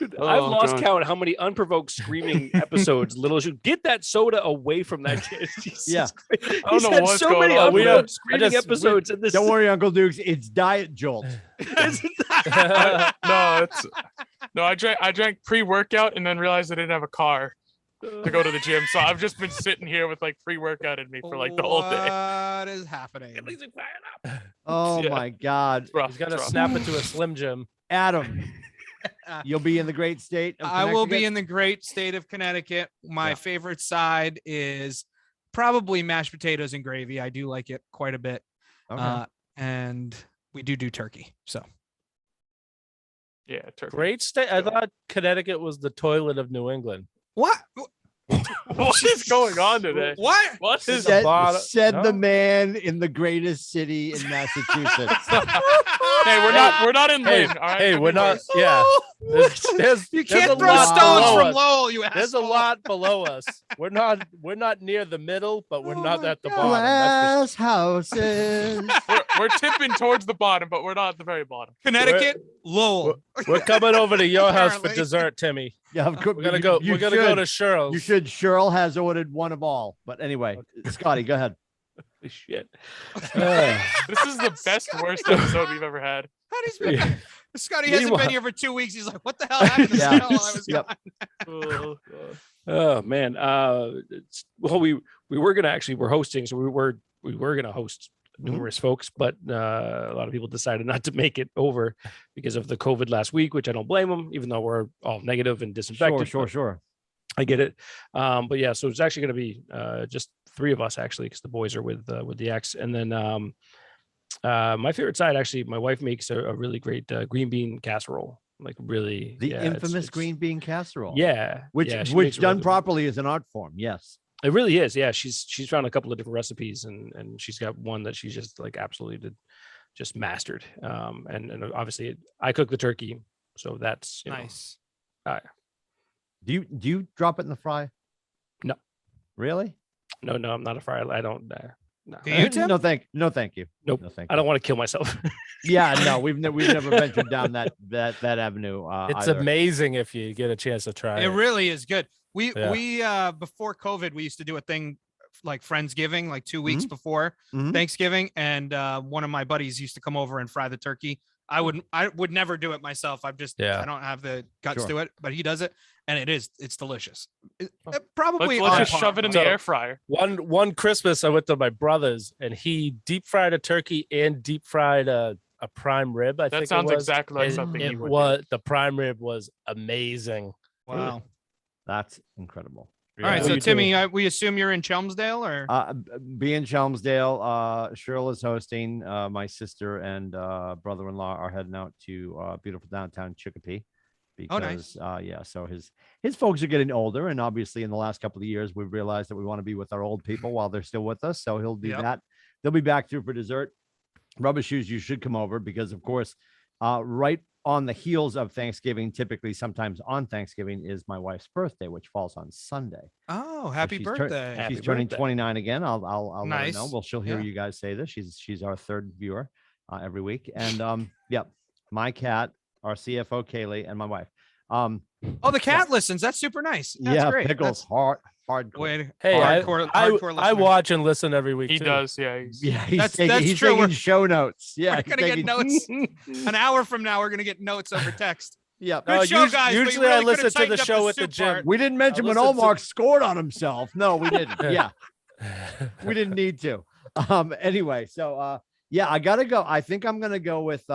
I've lost count how many unprovoked screaming episodes Little should get that soda away from that kid. Yeah. I don't know what's so going many on. unprovoked screaming episodes in this. Don't worry, Uncle Dukes. It's Diet Jolt. I drank pre-workout and then realized I didn't have a car to go to the gym. So I've just been sitting here with like pre-workout in me for like the whole day. What is happening? Oh my God. He's got to snap it to a Slim Jim. Adam, you'll be in the great state of I will be in the great state of Connecticut. My favorite side is probably mashed potatoes and gravy. I do like it quite a bit. Okay. And we do turkey. So. Yeah, turkey. Great state. I thought Connecticut was the toilet of New England. What? What is going on today? What is said the man in the greatest city in Massachusetts? Hey, we're not in Lynn. All right. Hey, we're not. Yeah. You can't throw stones from Lowell. There's a lot below us. We're not near the middle, but we're not at the bottom. Glass houses. We're tipping towards the bottom, but we're not at the very bottom. Connecticut, Lowell. We're coming over to your house for dessert, Timmy. Yeah, we're gonna go. We're gonna go to Cheryl's. You should. Cheryl has ordered one of all. But anyway, Scotty, go ahead. Shit. This is the best, worst episode we've ever had. Scotty hasn't been here for 2 weeks. He's like, what the hell happened to Scott while I was gone? Oh man. Well, we were gonna actually, we're hosting, so we were gonna host numerous folks, but a lot of people decided not to make it over because of the COVID last week, which I don't blame them, even though we're all negative and disinfected. Sure. I get it. But yeah, so it's actually going to be just three of us actually, because the boys are with the ex. And then my favorite side, actually, my wife makes a really great green bean casserole. Like really, the infamous green bean casserole. Yeah, which done properly is an art form. Yes, it really is. Yeah, she's found a couple of different recipes, and she's got one that she's just like absolutely just mastered. And obviously I cook the turkey, so that's nice. Do you drop it in the fry? No. Really? No, I'm not a fryer. I don't. No. Do you, Tim? No, thank you. Nope. No, thank I don't want to kill myself. Yeah, no, we've never ventured down that avenue. It's either. Amazing if you get a chance to try it. It really is good. We before COVID, we used to do a thing like Friendsgiving, like 2 weeks before Thanksgiving, and one of my buddies used to come over and fry the turkey. I would never do it myself. I don't have the guts to it, but he does it, and it's delicious. Probably let's just shove it in the air fryer. One Christmas I went to my brother's, and he deep fried a turkey and deep fried a prime rib. I think that sounds exactly like something he would do. The prime rib was amazing. Wow, that's incredible. All right, so Timmy, we assume you're in Chelmsdale, or be in Chelmsdale. Cheryl is hosting. My sister and brother-in-law are heading out to beautiful downtown Chicopee because so his folks are getting older, and obviously in the last couple of years we've realized that we want to be with our old people while they're still with us. So he'll do that. They'll be back through for dessert. Rubber Shoes, you should come over because of course, right on the heels of Thanksgiving, typically sometimes on Thanksgiving, is my wife's birthday, which falls on Sunday. Oh, happy birthday. She's turning 29 again. I'll let her know. Well, she'll hear you guys say this. She's our third viewer every week. And my cat, our CFO Kaylee, and my wife. The cat listens. That's super nice. That's great. Pickles, hardcore. Hey, hardcore I watch and listen every week. He does. Yeah. He's taking show notes. Yeah. We're going to get notes. An hour from now, we're going to get notes over text. Yeah. Good show, guys. Usually I listen to the show at the gym. We didn't mention when Allmark scored on himself. No, we didn't. Yeah. We didn't need to. Anyway, so I got to go. I think I'm going to go with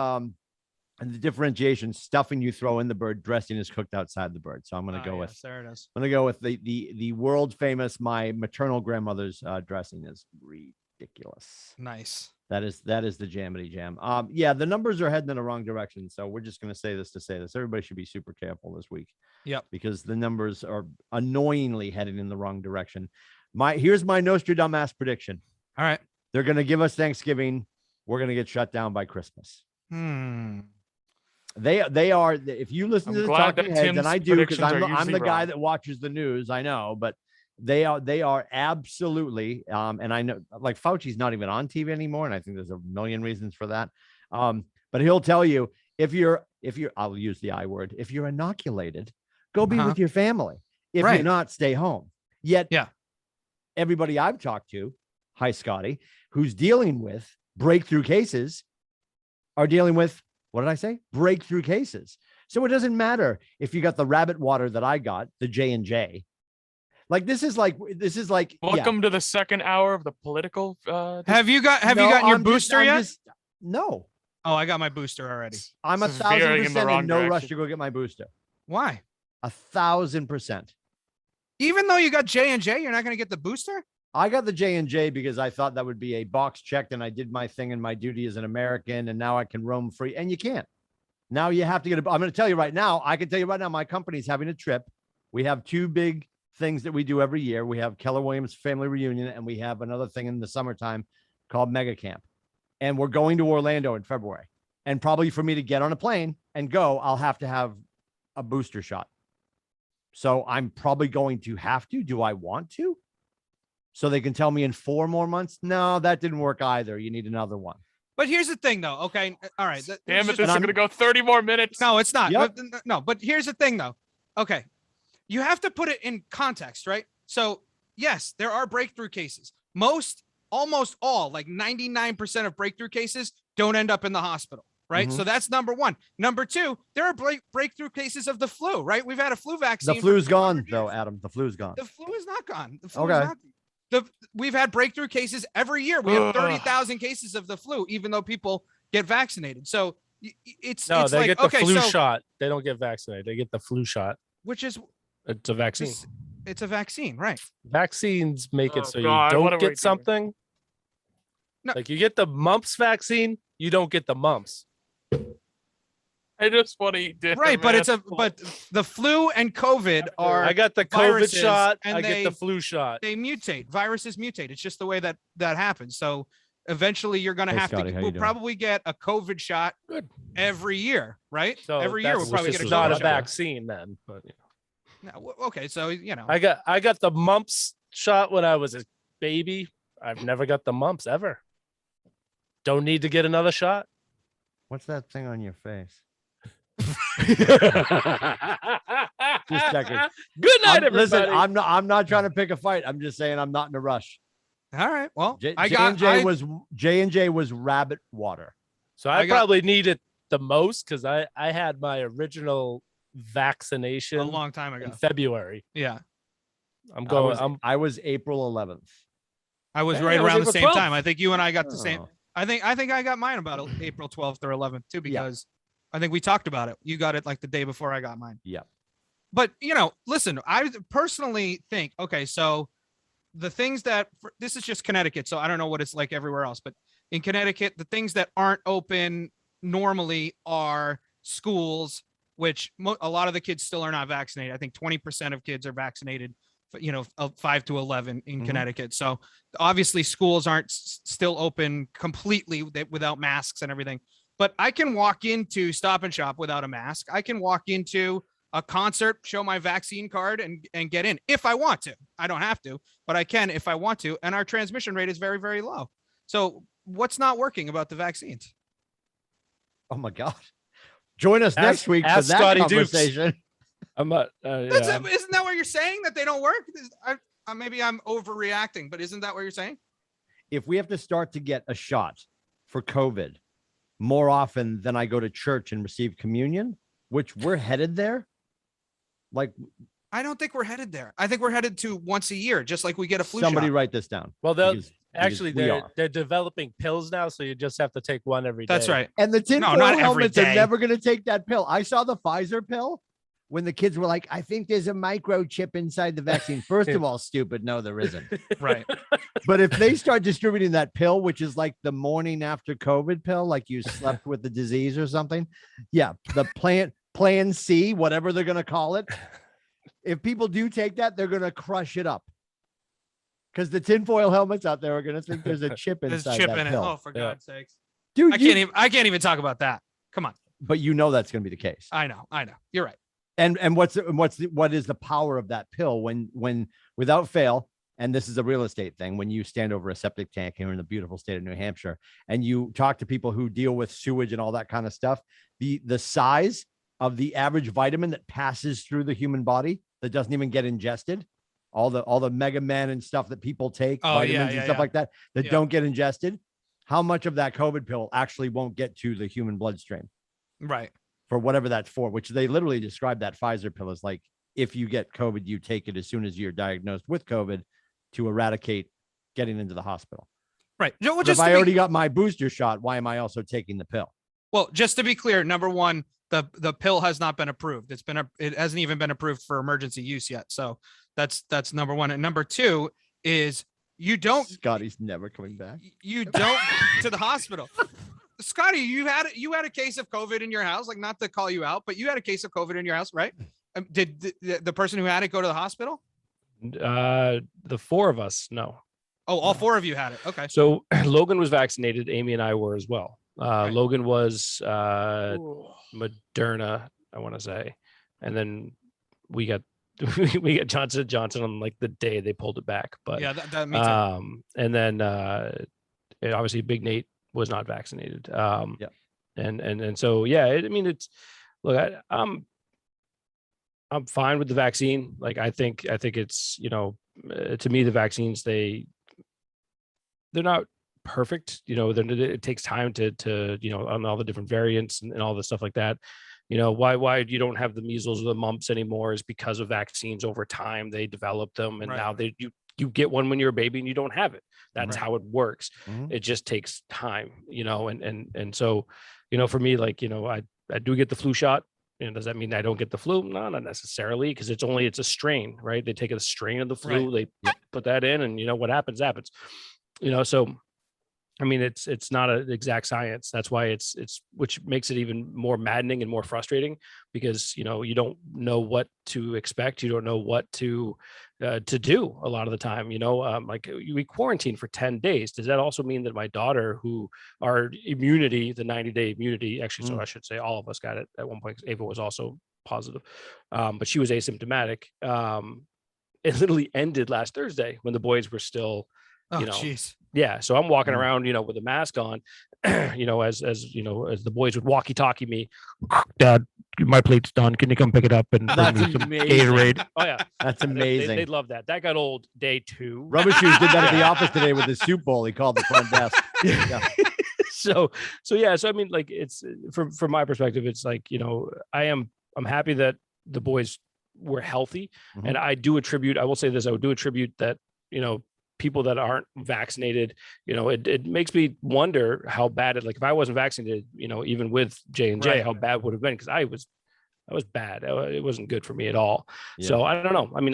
the differentiation, stuffing you throw in the bird, dressing is cooked outside the bird. So I'm going to go with, there it is. I'm going to go with the world famous, my maternal grandmother's dressing is ridiculous. Nice. That is the jammity jam. The numbers are heading in the wrong direction. So we're just going to say this. Everybody should be super careful this week. Yep. Because the numbers are annoyingly heading in the wrong direction. Here's my Nostradamus prediction. All right. They're going to give us Thanksgiving. We're going to get shut down by Christmas. They are. If you listen to the talking heads, and I do because I'm the guy that watches the news. I know, but they are absolutely. And I know, like Fauci's not even on TV anymore, and I think there's a million reasons for that. But he'll tell you if you're I'll use the I word, if you're inoculated, go be with your family. If you're not, stay home. Yet everybody I've talked to, hi Scotty, who's dealing with breakthrough cases are dealing with, what did I say? Breakthrough cases. So it doesn't matter if you got the rabbit water that I got, the J&J. Like this is like welcome to the second hour of the political. Have you gotten your booster yet? No. Oh, I got my booster already. I'm 1,000% in no rush to go get my booster. Why? 1,000%. Even though you got J&J, you're not going to get the booster? I got the J&J because I thought that would be a box checked, and I did my thing and my duty as an American, and now I can roam free. And you can't. Now you have to get I'm going to tell you right now. I can tell you right now, my company's having a trip. We have two big things that we do every year. We have Keller Williams family reunion, and we have another thing in the summertime called Mega Camp. And we're going to Orlando in February. And probably for me to get on a plane and go, I'll have to have a booster shot. So I'm probably going to have to. Do I want to? So they can tell me in 4 more months? No, that didn't work either. You need another one. But here's the thing, though. Okay. All right. Damn it. This is going to go 30 more minutes. No, it's not. Yep. But here's the thing, though. Okay. You have to put it in context, right? So, yes, there are breakthrough cases. Almost all, like 99% of breakthrough cases don't end up in the hospital, right? Mm-hmm. So that's number one. Number two, there are breakthrough cases of the flu, right? We've had a flu vaccine. The flu's gone, though, Adam. The flu's gone. The flu is not gone. The flu is not. We've had breakthrough cases every year. We have 30,000 cases of the flu, even though people get vaccinated. So they get the flu shot. They don't get vaccinated. They get the flu shot, which is it's a vaccine. It's a vaccine, right? Vaccines make it so you don't get something. No. Like you get the mumps vaccine, you don't get the mumps. I just want to eat dinner. Right, but but the flu and COVID are. I got the COVID shot. And I get the flu shot. They mutate. Viruses mutate. It's just the way that happens. So eventually, you're going to have Scotty, to. We'll probably get a COVID shot every year, right? So every year we'll probably get a COVID not a shot. vaccine then. But No, okay, so I got the mumps shot when I was a baby. I've never got the mumps ever. Don't need to get another shot. What's that thing on your face? Just checking. Good night, everybody. Listen, I'm not trying to pick a fight. I'm just saying I'm not in a rush. All right. Well, J&J was rabbit water. So I probably need it the most because I had my original vaccination a long time ago in February. Yeah. I was April 11th. I was right around the same 12th. time. I think you and I got the same. I think I got mine about April 12th or 11th too, because I think we talked about it. You got it like the day before I got mine. Yeah. But listen, I personally think, okay, so the things this is just Connecticut, so I don't know what it's like everywhere else, but in Connecticut, the things that aren't open normally are schools, which a lot of the kids still are not vaccinated. I think 20% of kids are vaccinated, 5 to 11 in Connecticut. So obviously schools aren't still open completely without masks and everything. But I can walk into Stop and Shop without a mask. I can walk into a concert, show my vaccine card and get in if I want to. I don't have to, but I can if I want to. And our transmission rate is very, very low. So what's not working about the vaccines? Oh my God. Join us next week for that Scotty conversation. Dukes. I'm not. Isn't that what you're saying? That they don't work? Maybe I'm overreacting, but isn't that what you're saying? If we have to start to get a shot for COVID more often than I go to church and receive communion, which we're headed there. Like, I don't think we're headed there. I think we're headed to once a year, just like we get a flu somebody shot. write this down. Well, they're developing pills now, so you just have to take one every day. That's right. And the tinfoil helmets are never going to take that pill. I saw the Pfizer pill when the kids were like, I think there's a microchip inside the vaccine. First of all, stupid. No, there isn't. Right. But if they start distributing that pill, which is like the morning after COVID pill, like you slept with the disease or something. Yeah. The plan C, whatever they're going to call it. If people do take that, they're going to crush it up. Because the tinfoil helmets out there are going to think there's a chip inside that pill. Oh, for God's sakes. Dude, I can't even talk about that. Come on. But that's going to be the case. I know. You're right. And what is the power of that pill when without fail, and this is a real estate thing, when you stand over a septic tank here in the beautiful state of New Hampshire and you talk to people who deal with sewage and all that kind of stuff, the size of the average vitamin that passes through the human body that doesn't even get ingested, all the Mega Man and stuff that people take, vitamins and stuff like that don't get ingested, how much of that COVID pill actually won't get to the human bloodstream? Right. For whatever that's for, which they literally describe that Pfizer pill as like, if you get COVID, you take it as soon as you're diagnosed with COVID to eradicate getting into the hospital. Right. Well, if I already got my booster shot, why am I also taking the pill? Well, just to be clear, number one, the pill has not been approved. It hasn't even been approved for emergency use yet. So that's number one. And number two is Scotty's never coming back. You don't to the hospital. Scotty, you had a case of COVID in your house, like, not to call you out, but you had a case of COVID in your house, right? Did the person who had it go to the hospital? The four of us, no. Oh, all four of you had it. Okay. So Logan was vaccinated. Amy and I were as well. Right. Logan was Moderna, I want to say, and then we got Johnson & Johnson on like the day they pulled it back. But yeah, that me too. And then obviously Big Nate was not vaccinated. And so yeah, I mean, it's, look, I'm fine with the vaccine. Like, I think it's, to me, the vaccines, they're not perfect. It takes time to on all the different variants and all the stuff like that. Why you don't have the measles or the mumps anymore is because of vaccines. Over time, they develop them, and now you get one when you're a baby and you don't have it. That's how it works. It just takes time, and so, for me, like, I do get the flu shot. Does that mean I don't get the flu? No, not necessarily, because it's a strain, right? They take a strain of the flu, they put that in, and what happens. So, I mean, it's not an exact science. That's why it's which makes it even more maddening and more frustrating, because you don't know what to expect. You don't know what to do a lot of the time. Like, we quarantine for 10 days. Does that also mean that my daughter, who our immunity, the 90-day immunity, actually, so I should say all of us got it at one point, 'cause Ava was also positive, but she was asymptomatic. It literally ended last Thursday when the boys were still, jeez. Yeah. So I'm walking around, with a mask on, as the boys would walkie-talkie me, Dad, my plate's done. Can you come pick it up and bring me some Gatorade? Oh yeah. That's amazing. They'd love that. That got old day 2. Rubber Shoes did that at the office today with the soup bowl. He called the front desk. Yeah. So yeah. So, I mean, like, it's from my perspective, it's like, I'm happy that the boys were healthy. And I will say this, I would do attribute that, people that aren't vaccinated, it makes me wonder how bad it, like, if I wasn't vaccinated, even with J&J, how bad would have been, because I was bad. It wasn't good for me at all. Yeah. So I don't know. I mean,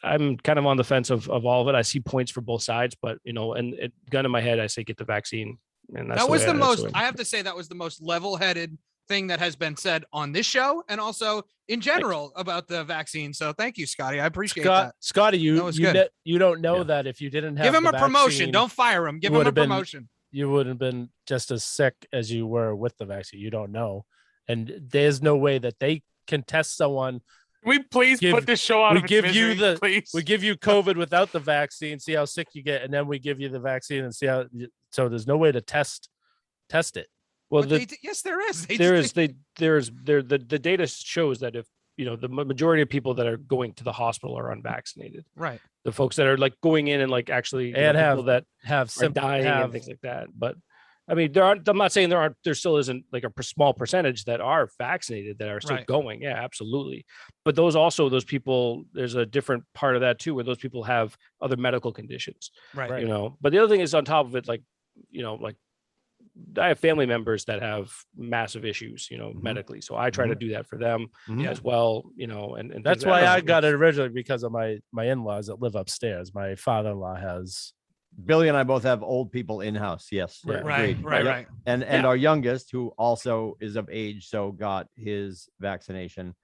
I'm kind of on the fence of all of it. I see points for both sides, but and gun in my head, I say get the vaccine. And that's I have to say that was the most level-headed thing that has been said on this show and also in general about the vaccine. So thank you, Scotty. I appreciate that. Scotty, you don't know that if you didn't have, give him a promotion. Don't fire him. Give him a promotion. You would have been just as sick as you were with the vaccine. You don't know. And there's no way that they can test someone. We please put this show out of its misery, please. We give you COVID without the vaccine, see how sick you get, and then we give you the vaccine and see how. So there's no way to test it. Well, yes, there is. The data shows that if the majority of people that are going to the hospital are unvaccinated, right? The folks that are like going in and like actually and people that have dying and things like that. But I mean, I'm not saying there still isn't like a small percentage that are vaccinated that are still going. Yeah, absolutely. But those people, there's a different part of that too, where those people have other medical conditions, right? But the other thing is, on top of it, like, like, I have family members that have massive issues, medically. So I try to do that for them as well, and that's why I got it originally, because of my in-laws that live upstairs. My father-in-law has. Billy and I both have old people in-house. Yes. Right. And our youngest, who also is of age, so got his vaccination.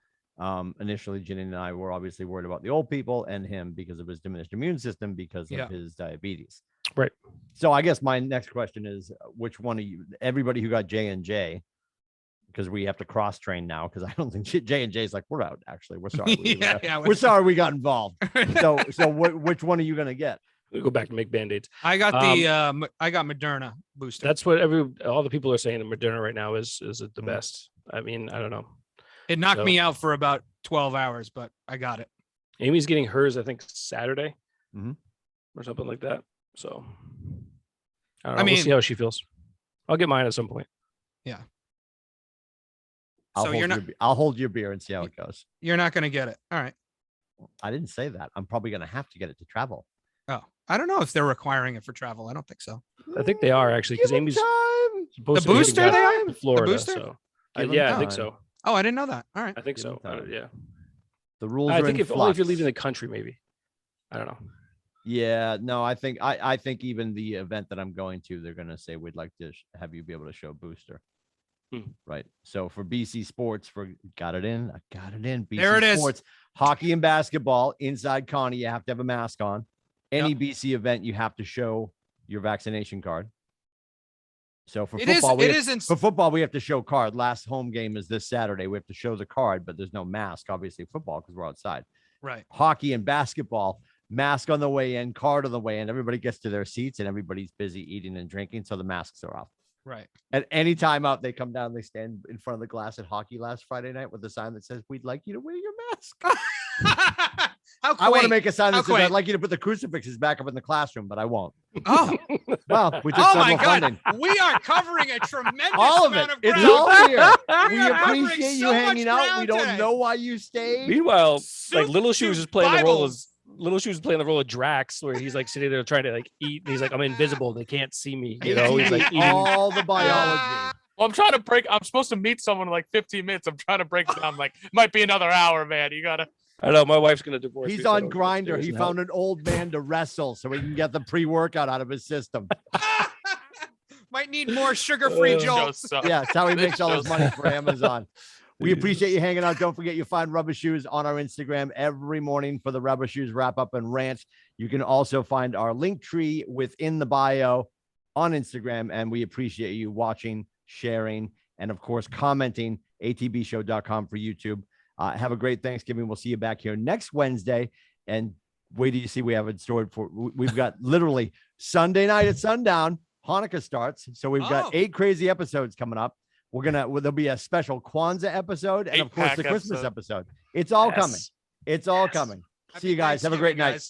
Initially, Ginny and I were obviously worried about the old people and him because of his diminished immune system, because of his diabetes. Right. So I guess my next question is, which one of you, everybody who got J&J, because we have to cross train now. Because I don't think J&J's like, we're out. Actually, we're sorry. We're sorry we got involved. So which one are you gonna get? We go back to make Band-Aids. I got I got Moderna booster. That's what all the people are saying. That Moderna right now is the best. I mean, I don't know. It knocked me out for about 12 hours, but I got it. Amy's getting hers, I think, Saturday or something like that. So I don't know. We'll see how she feels. I'll get mine at some point. Yeah. I'll hold your beer and see how it goes. You're not going to get it. All right. I didn't say that. I'm probably going to have to get it to travel. Oh, I don't know if they're requiring it for travel. I don't think so. I think they are actually because Amy's the booster. They are in Florida. The booster? So I think so. Oh, I didn't know that. All right. I think so. Yeah. The rules. I think only if you're leaving the country, maybe. I don't know. Yeah, no, I think even the event that I'm going to, they're going to say we'd like to have you be able to show booster. Right. So for BC Sports, I got it in. BC there it Sports, is. Hockey and basketball inside Connie, you have to have a mask on. Any BC event, you have to show your vaccination card. So for football, we have to show card. Last home game is this Saturday. We have to show the card, but there's no mask, obviously, football because we're outside. Right. Hockey and basketball, mask on the way in, card on the way in. Everybody gets to their seats and everybody's busy eating and drinking, so the masks are off. Right. At any time out, they come down, they stand in front of the glass at hockey last Friday night with a sign that says, "We'd like you to wear your mask." I want to make a sign that says, "I'd like you to put the crucifixes back up in the classroom," but I won't. Oh, well, we just my God. funding. We are covering a tremendous all of it. amount of ground. It's all here. We appreciate you hanging out. We don't know why you stayed. Meanwhile, like Little Shoes is playing the role of Drax, where he's like sitting there trying to like eat. And he's like, I'm invisible. They can't see me. You know, he's like eating all the biology. Well, I'm supposed to meet someone in like 15 minutes. I'm trying to break it down. Like, might be another hour, man. You gotta. I know my wife's gonna divorce. He's on Grindr. He found an old man to wrestle so he can get the pre-workout out of his system. Might need more sugar-free jolts. Yeah, that's how he makes all his money for Amazon. We appreciate you hanging out. Don't forget, you find Rubber Shoes on our Instagram every morning for the Rubber Shoes wrap up and rant. You can also find our link tree within the bio on Instagram. And we appreciate you watching, sharing, and of course, commenting. atbshow.com for YouTube. Have a great Thanksgiving. We'll see you back here next Wednesday. And wait till you see we have it stored for. We've got literally Sunday night at sundown. Hanukkah starts. So we've got 8 crazy episodes coming up. There'll be a special Kwanzaa episode and of course the Christmas episode. It's all coming. It's all coming. See you guys. Have a great night.